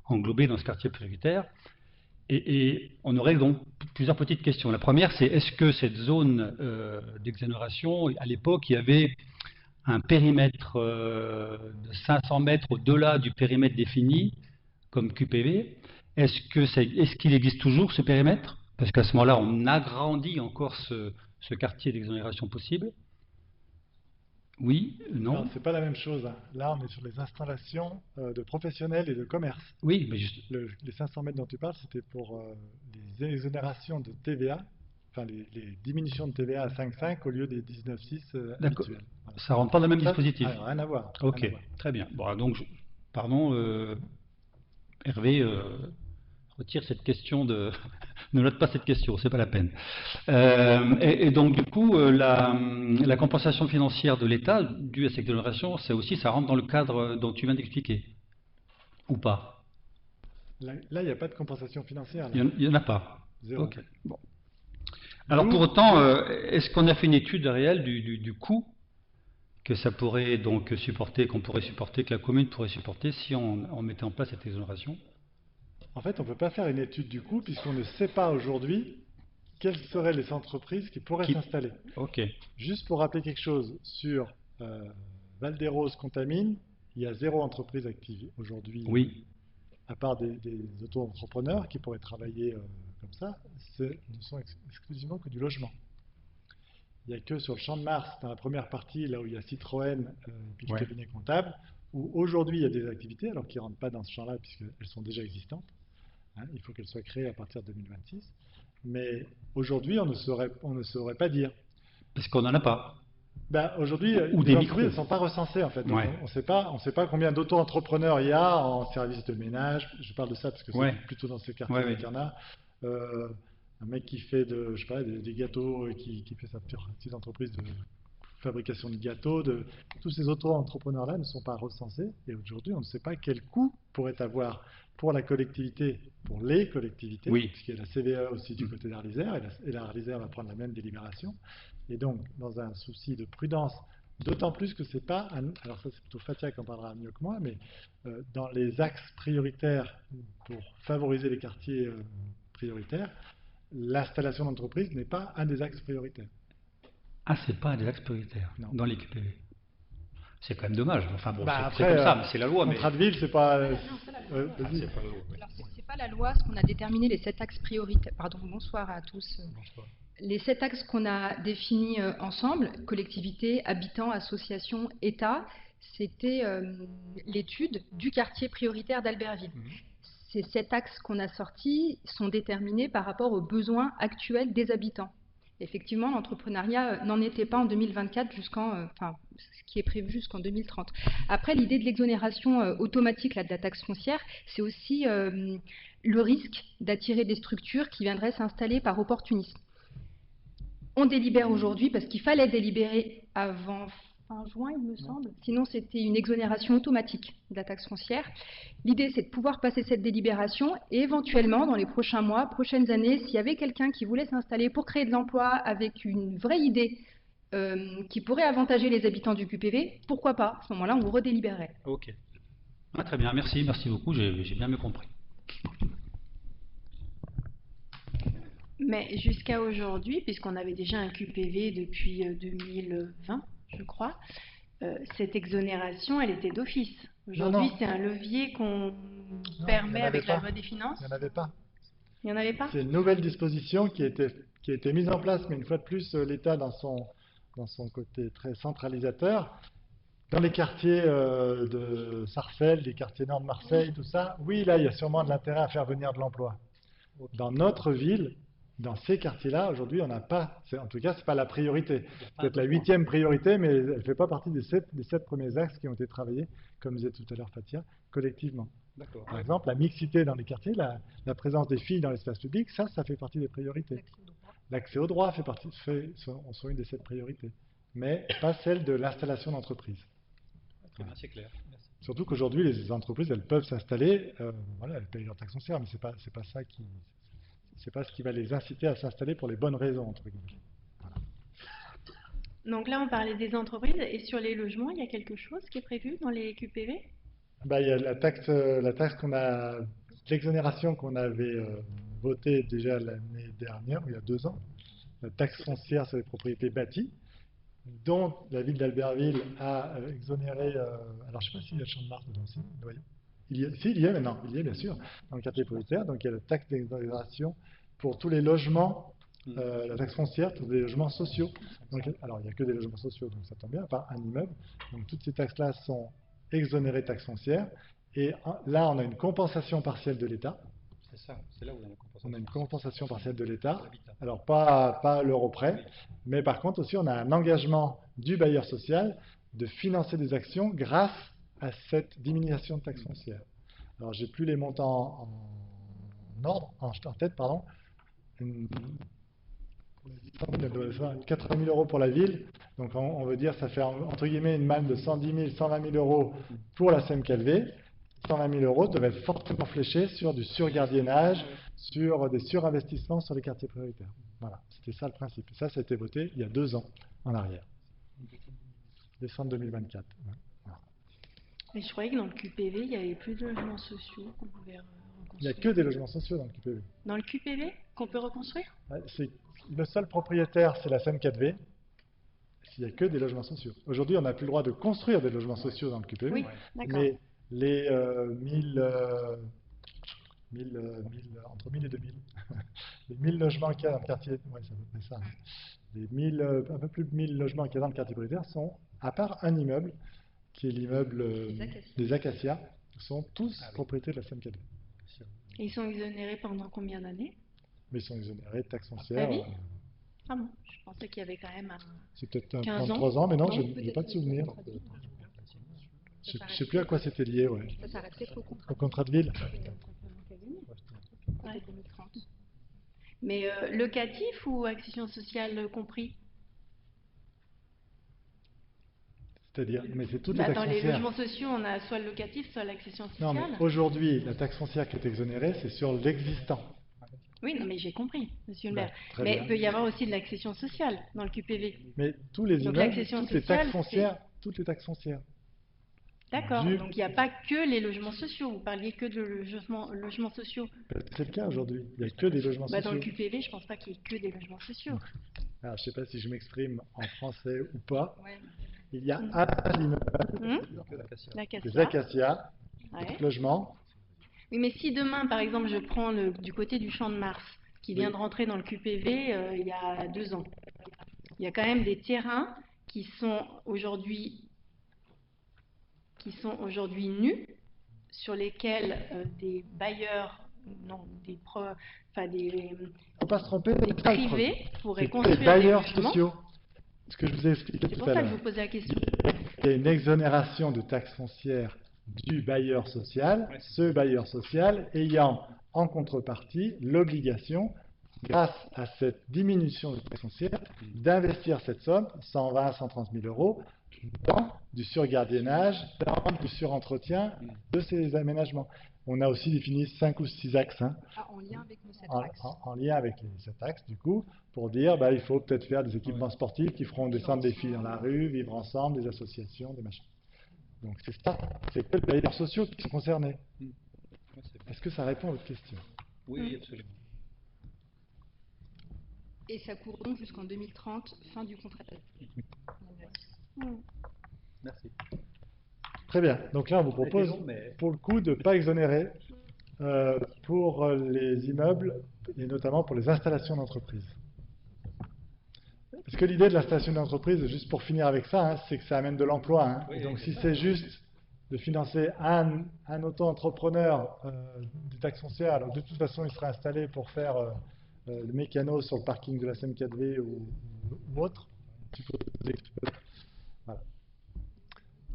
H: englobée dans ce quartier prioritaire. Et on aurait donc plusieurs petites questions. La première, c'est est-ce que cette zone d'exonération, à l'époque, il y avait un périmètre de 500 mètres au-delà du périmètre défini comme QPV? Est-ce qu'il existe toujours ce périmètre? Parce qu'à ce moment-là, on agrandit encore ce quartier d'exonération possible. Oui, non.
A: C'est pas la même chose. Hein. Là, on est sur les installations de professionnels et de commerce.
H: Oui, mais juste...
A: les 500 mètres dont tu parles, c'était pour les exonérations de TVA, enfin les diminutions de TVA à 5,5 au lieu des 19,6 habituels. Voilà.
H: Ça rentre pas dans le même dispositif.
A: Rien à voir.
H: Ok,
A: rien à voir.
H: Très bien. Bon, donc, pardon, Hervé, retire cette question de... ne note pas cette question, c'est pas la peine. Et donc, du coup, la compensation financière de l'État due à cette exonération, ça rentre dans le cadre dont tu viens d'expliquer. Ou pas?
A: Là, il n'y a pas de compensation financière.
H: Il n'y en a pas.
A: Zéro.
H: Ok. Bon. Alors, pour autant, est-ce qu'on a fait une étude réelle du coût que ça pourrait donc supporter, que la commune pourrait supporter si on mettait en place cette exonération?
A: En fait, on ne peut pas faire une étude du coût puisqu'on ne sait pas aujourd'hui quelles seraient les entreprises qui pourraient s'installer.
H: Ok.
A: Juste pour rappeler quelque chose, sur Val-des-Roses Contamine, il y a 0 entreprise active aujourd'hui.
H: Oui.
A: À part des auto-entrepreneurs qui pourraient travailler comme ça, ce ne sont exclusivement que du logement. Il n'y a que sur le Champ de Mars, dans la première partie, là où il y a Citroën et puis le cabinet comptable, où aujourd'hui il y a des activités, alors qu'ils ne rentrent pas dans ce champ-là puisqu'elles sont déjà existantes. Hein, il faut qu'elles soient créées à partir de 2026. Mais aujourd'hui, on ne saurait pas dire.
H: Parce qu'on n'en a pas.
A: Ben, aujourd'hui,
H: les
A: entreprises ne sont pas recensées en fait. Donc on ne sait pas combien d'auto-entrepreneurs il y a en service de ménage. Je parle de ça parce que c'est plutôt dans ces quartiers qu'il y en a. Un mec qui fait des gâteaux, qui fait sa petite entreprise de fabrication de gâteaux. Tous ces auto-entrepreneurs-là ne sont pas recensés. Et aujourd'hui, on ne sait pas quel coût pourrait avoir pour la collectivité, pour les collectivités, puisqu'il y a la CVE aussi du côté d'Arlisère, et l'Arlisère va prendre la même délibération. Et donc, dans un souci de prudence, d'autant plus que c'est pas, alors ça c'est plutôt Fatia qui en parlera mieux que moi, mais dans les axes prioritaires pour favoriser les quartiers prioritaires, l'installation d'entreprise n'est pas un des axes prioritaires.
H: Ah, c'est pas un des axes prioritaires dans les QPV. C'est quand même dommage. Enfin bon,
A: après,
H: c'est comme ça, mais c'est la loi.
A: Contrat de ville, c'est pas.
D: C'est pas la loi. Alors, c'est pas la loi, ce qu'on a déterminé les 7 axes prioritaires. Pardon, bonsoir à tous. Bonsoir. Les 7 axes qu'on a définis ensemble, collectivités, habitants, associations, État, c'était l'étude du quartier prioritaire d'Albertville. Ces 7 axes qu'on a sortis sont déterminés par rapport aux besoins actuels des habitants. Effectivement, l'entrepreneuriat n'en était pas en 2024 ce qui est prévu jusqu'en 2030. Après, l'idée de l'exonération automatique de la taxe foncière, c'est aussi le risque d'attirer des structures qui viendraient s'installer par opportunisme. On délibère aujourd'hui parce qu'il fallait délibérer avant fin juin, il me semble. Sinon, c'était une exonération automatique de la taxe foncière. L'idée, c'est de pouvoir passer cette délibération et éventuellement, dans les prochains mois, prochaines années, s'il y avait quelqu'un qui voulait s'installer pour créer de l'emploi avec une vraie idée
L: qui pourrait avantager les habitants du QPV, pourquoi pas? À ce moment-là, on redélibérerait.
H: Ok. Ah, très bien, merci beaucoup, j'ai bien mieux compris.
C: Mais jusqu'à aujourd'hui, puisqu'on avait déjà un QPV depuis 2020, je crois, cette exonération, elle était d'office. Aujourd'hui, c'est un levier qu'on permet avec la loi des finances.
A: Il n'y en avait pas.
C: Il n'y en avait pas?
A: C'est une nouvelle disposition qui a été mise en place, mais une fois de plus, l'État, dans son côté très centralisateur, dans les quartiers de Sarcelles, les quartiers nord de Marseille, tout ça, oui, là, il y a sûrement de l'intérêt à faire venir de l'emploi. Dans notre ville, dans ces quartiers-là, aujourd'hui, on n'a pas, en tout cas, ce n'est pas la priorité. Peut-être la 8e priorité, mais elle ne fait pas partie des 7 premiers axes qui ont été travaillés, comme disait tout à l'heure Fatia, collectivement. Par exemple, la mixité dans les quartiers, la présence des filles dans l'espace public, ça fait partie des priorités. L'accès au droit sont une des 7 priorités, mais pas celle de l'installation d'entreprises.
H: Très bien, c'est clair. Merci.
A: Surtout qu'aujourd'hui, les entreprises, elles peuvent s'installer, voilà, elles payent leur taxe foncière, mais c'est pas ça qui... C'est pas ce qui va les inciter à s'installer pour les bonnes raisons, entre guillemets. Voilà.
C: Donc là, on parlait des entreprises, et sur les logements, il y a quelque chose qui est prévu dans les QPV?
A: Il y a la taxe l'exonération qu'on avait votée déjà l'année dernière, il y a 2 ans, la taxe foncière sur les propriétés bâties, dont la ville d'Albertville a exonéré, alors je ne sais pas s'il y a le Champ de Mars dedans aussi, il y a maintenant, il y a bien sûr, dans le quartier prioritaire, donc il y a la taxe d'exonération pour tous les logements, la taxe foncière, tous les logements sociaux. Donc, alors il n'y a que des logements sociaux, donc ça tombe bien, à part un immeuble. Donc toutes ces taxes-là sont exonérées de taxe foncière, et là on a une compensation partielle de l'État.
H: C'est ça, c'est là où on a une compensation.
A: On a une compensation partielle de l'État, alors pas à l'euro près, mais par contre aussi on a un engagement du bailleur social de financer des actions grâce à cette diminution de taxe foncière. Alors, j'ai plus les montants en tête, pardon. 80 000 euros pour la ville. Donc, on veut dire ça fait entre guillemets une manne de 110 000, 120 000 euros pour la SEMCALV. 120 000 euros devaient être fortement fléchés sur du surgardiennage, sur des surinvestissements sur les quartiers prioritaires. Voilà, c'était ça le principe. Ça a été voté il y a 2 ans en arrière. Décembre 2024. Ouais.
C: Mais je croyais que dans le QPV, il n'y avait plus de logements sociaux qu'on pouvait reconstruire.
A: Il n'y a que des logements sociaux dans le QPV.
C: Dans le QPV qu'on peut reconstruire?
A: Le seul propriétaire, c'est la SEMCALV. Il n'y a que des logements sociaux. Aujourd'hui, on n'a plus le droit de construire des logements sociaux dans le QPV.
C: Oui, d'accord.
A: Mais les entre 1000 et 2000, les 1000 logements qu'il y a dans le quartier, ouais, ça veut dire ça. Les un peu plus de 1000 logements qu'il y a dans le quartier prioritaire sont, à part un immeuble, qui est l'immeuble des Acacias, sont tous propriétés de la SEMCALV.
C: Et ils sont exonérés pendant combien d'années?
A: Mais ils sont exonérés de taxes foncières.
C: Ah bon, je pensais qu'il y avait quand même
A: c'est peut-être
C: 15
A: 33 ans, mais non, je
C: Non,
A: n'ai pas de souvenir. Je ne sais plus à quoi c'était lié, ouais.
L: Ça s'arrête peut-être
A: au contrat de ville.
C: Ouais. Mais locatif ou accession sociale compris?
A: C'est-à-dire, mais c'est toutes les taxes
C: Dans les
A: foncières.
C: logements sociaux, on a soit le locatif, soit l'accession sociale.
A: Non, mais aujourd'hui, la taxe foncière qui est exonérée, c'est sur l'existant.
C: Oui, non, mais j'ai compris, monsieur le maire.
A: Très
C: Mais
A: bien.
C: il peut y avoir aussi de l'accession sociale dans le QPV.
A: Mais tous les
C: Donc,
A: immeubles,
C: l'accession
A: toutes les
C: sociale,
A: taxes foncières, toutes les taxes foncières.
C: D'accord, donc il n'y a pas que les logements sociaux, vous parliez que de logements sociaux.
A: C'est le cas aujourd'hui, il n'y a que des logements sociaux.
C: Dans le QPV, je ne pense pas qu'il y ait que des logements sociaux.
A: Alors, je ne sais pas si je m'exprime en français ou pas.
C: Ouais.
A: Il y a un immeuble des Acacias,
C: Ouais.
A: logements.
C: Oui, mais si demain, par exemple, je prends du côté du Champ de Mars, qui vient de rentrer dans le QPV il y a 2 ans, il y a quand même des terrains qui sont aujourd'hui nus, sur lesquels des bailleurs,
A: Faut pas se tromper,
C: des privés pourraient construire
A: des bailleurs
C: des logements.
A: sociaux. Ce que je vous ai expliqué
C: C'est
A: tout
C: pour
A: à
C: ça que
A: l'heure.
C: je vous posais la question.
A: Il y a une exonération de taxes foncières du bailleur social, ce bailleur social ayant en contrepartie l'obligation, grâce à cette diminution de taxes foncières, d'investir cette somme, 120 à 130 000 euros, du surgardiennage, du surentretien de ces aménagements. On a aussi défini 5 ou 6 axes, hein,
L: En lien avec nos 7 axes.
A: en lien avec les 7 axes, du coup, pour dire il faut peut-être faire des équipements sportifs qui feront descendre des filles dans la rue, vivre ensemble, des associations, des machins. Donc c'est ça, c'est que les bailleurs sociaux qui sont concernés. Est-ce que ça répond à votre question?
H: Oui, absolument.
L: Et ça court donc jusqu'en 2030, fin du contrat.
H: Merci.
A: Très bien. Donc là, on vous propose, pour le coup, de ne pas exonérer pour les immeubles et notamment pour les installations d'entreprise. Parce que l'idée de l'installation d'entreprise, juste pour finir avec ça, hein, c'est que ça amène de l'emploi. Hein.
H: Oui,
A: et donc si c'est juste de financer un auto-entrepreneur des taxes foncières, alors de toute façon, il sera installé pour faire le mécano sur le parking de la SEM4V ou autre. Voilà.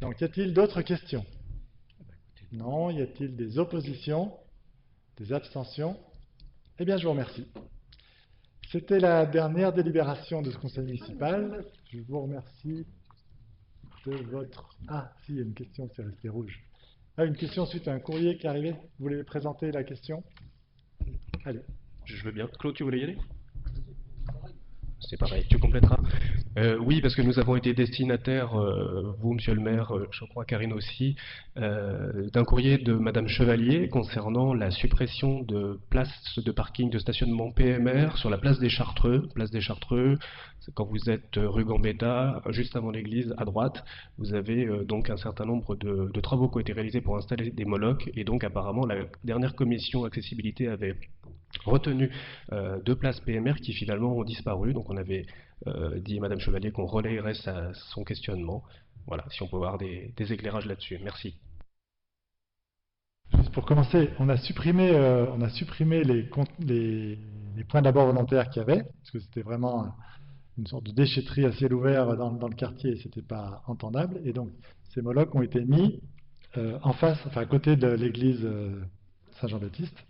A: Donc, y a-t-il d'autres questions? Non. Y a-t-il des oppositions? Des abstentions? Eh bien, je vous remercie. C'était la dernière délibération de ce conseil municipal. Je vous remercie de votre... Ah, si, il y a une question, c'est resté rouge. Ah, une question suite à un courrier qui est arrivé. Vous voulez présenter la question? Allez.
F: Je veux bien. Claude, tu voulais y aller? C'est pareil, tu compléteras. Oui, parce que nous avons été destinataires, vous, monsieur le maire, je crois Karine aussi, d'un courrier de madame Chevalier concernant la suppression de places de parking de stationnement PMR sur la place des Chartreux. Place des Chartreux, c'est quand vous êtes rue Gambetta, juste avant l'église, à droite, vous avez donc un certain nombre de travaux qui ont été réalisés pour installer des molocs, et donc apparemment la dernière commission accessibilité avait retenu 2 places PMR qui finalement ont disparu. Donc on avait dit à madame Chevalier qu'on relayerait son questionnement. Voilà, si on peut avoir des éclairages là-dessus. Merci.
A: Juste pour commencer, on a supprimé les points d'abord volontaires qu'il y avait, parce que c'était vraiment une sorte de déchetterie à ciel ouvert dans le quartier, et c'était pas entendable. Et donc ces molocs ont été mis en face, enfin à côté de l'église Saint-Jean-Baptiste,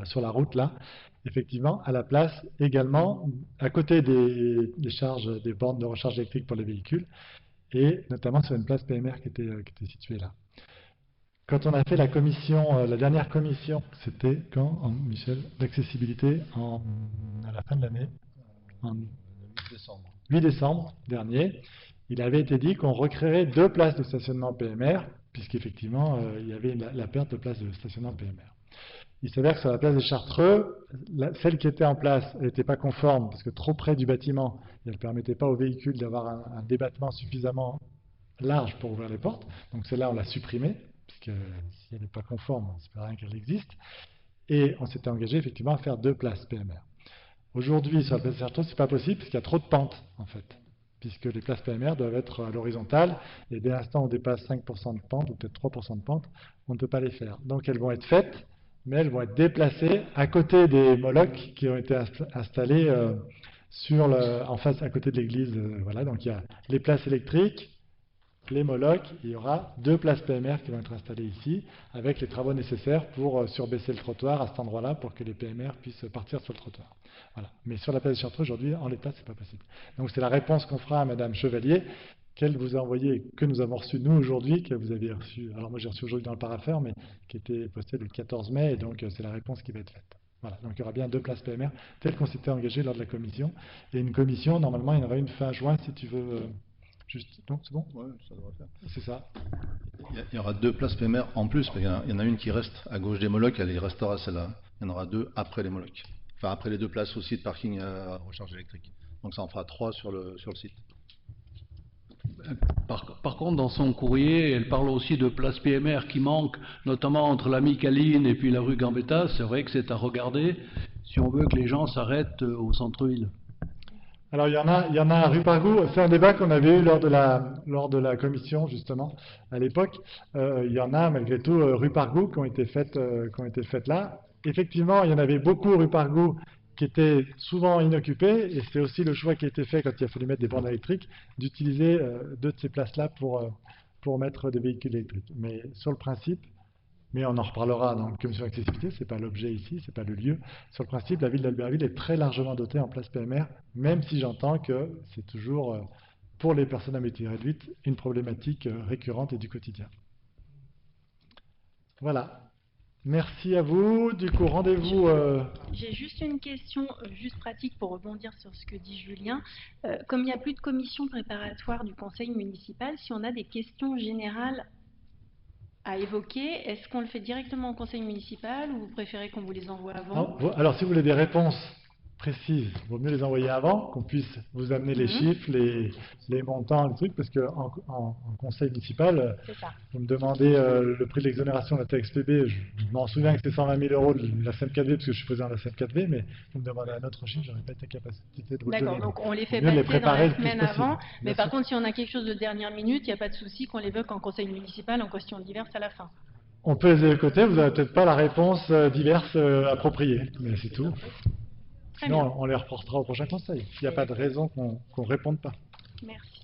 A: sur la route là, effectivement, à la place également, à côté des charges, des bornes de recharge électrique pour les véhicules, et notamment sur une place PMR qui était située là. Quand on a fait la commission, la dernière commission, c'était quand, Michel, d'accessibilité à la fin de l'année, en 8 décembre dernier, il avait été dit qu'on recréerait 2 places de stationnement PMR, puisqu'effectivement, il y avait la perte de places de stationnement PMR. Il s'avère que sur la place des Chartreux, celle qui était en place, elle n'était pas conforme, parce que trop près du bâtiment, elle ne permettait pas aux véhicules d'avoir un débattement suffisamment large pour ouvrir les portes. Donc celle-là, on l'a supprimée, parce que si elle n'est pas conforme, on ne sait rien qu'elle existe. Et on s'était engagé effectivement à faire 2 places PMR. Aujourd'hui, sur la place des Chartreux, ce n'est pas possible, parce qu'il y a trop de pentes, en fait. Puisque les places PMR doivent être à l'horizontale, et dès l'instant où on dépasse 5% de pente, ou peut-être 3% de pente, on ne peut pas les faire. Donc elles vont être faites, mais elles vont être déplacées à côté des molocs qui ont été installés en face, à côté de l'église. Voilà, donc il y a les places électriques, les molocs, il y aura 2 places PMR qui vont être installées ici, avec les travaux nécessaires pour surbaisser le trottoir à cet endroit-là, pour que les PMR puissent partir sur le trottoir. Voilà. Mais sur la place des Chartreux, aujourd'hui, en l'état, c'est pas possible. Donc c'est la réponse qu'on fera à madame Chevalier, qu'elle vous a envoyée, que nous avons reçu nous aujourd'hui, que vous avez reçu, alors moi j'ai reçu aujourd'hui dans le parapheur, mais qui était posté le 14 mai, et donc c'est la réponse qui va être faite. Voilà, donc il y aura bien 2 places PMR, telles qu'on s'était engagé lors de la commission. Et une commission, normalement, il y en aura une fin juin, si tu veux... Juste, non, c'est bon?
I: Oui, ça devrait faire.
A: C'est ça.
I: Il y aura 2 places PMR en plus, parce qu'il y en a une qui reste à gauche des molocs, elle restera celle-là. Il y en aura 2 après les molocs. Enfin, après les 2 places aussi de parking à recharge électrique. Donc ça en fera 3 sur le site.
G: Par contre, dans son courrier, elle parle aussi de places PMR qui manquent, notamment entre la Micaline et puis la rue Gambetta. C'est vrai que c'est à regarder si on veut que les gens s'arrêtent au centre-ville.
A: Alors il y en a à rue Pargou, c'est un débat qu'on avait eu lors de la commission justement à l'époque. Il y en a malgré tout rue Pargou qui ont été faites là. Effectivement, il y en avait beaucoup rue Pargou qui étaient souvent inoccupées, et c'est aussi le choix qui a été fait quand il a fallu mettre des bornes électriques, d'utiliser 2 de ces places-là pour mettre des véhicules électriques. Mais sur le principe, mais on en reparlera dans la commission accessibilité, c'est pas l'objet ici, c'est pas le lieu. Sur le principe, la ville d'Albertville est très largement dotée en places PMR, même si j'entends que c'est toujours pour les personnes à mobilité réduite, une problématique récurrente et du quotidien. Voilà. Merci à vous. Du coup, rendez-vous...
C: J'ai juste une question, juste pratique pour rebondir sur ce que dit Julien. Comme il n'y a plus de commission préparatoire du conseil municipal, si on a des questions générales à évoquer, est-ce qu'on le fait directement au conseil municipal ou vous préférez qu'on vous les envoie avant?
A: Non, alors, si vous voulez des réponses précises, il vaut mieux les envoyer avant, qu'on puisse vous amener les chiffres, les montants, les trucs, parce qu'en conseil municipal, vous me demandez le prix de l'exonération de la taxe PB, je m'en souviens que c'était 120 000 € de la SEM4V, parce que je suis président de la SEM4V, mais vous me demandez un autre chiffre, je n'aurais pas été capacité de vous le donner.
C: D'accord, donc on les fait passer dans la semaine avant, mais par contre, si on a quelque chose de dernière minute, il n'y a pas de souci qu'on l'évoque en conseil municipal en questions diverses à la fin.
A: On peut les écouter, vous n'avez peut-être pas la réponse diverse appropriée, mais c'est tout. Sinon, on les reportera au prochain conseil. Il n'y a pas de raison qu'on ne réponde pas.
C: Merci.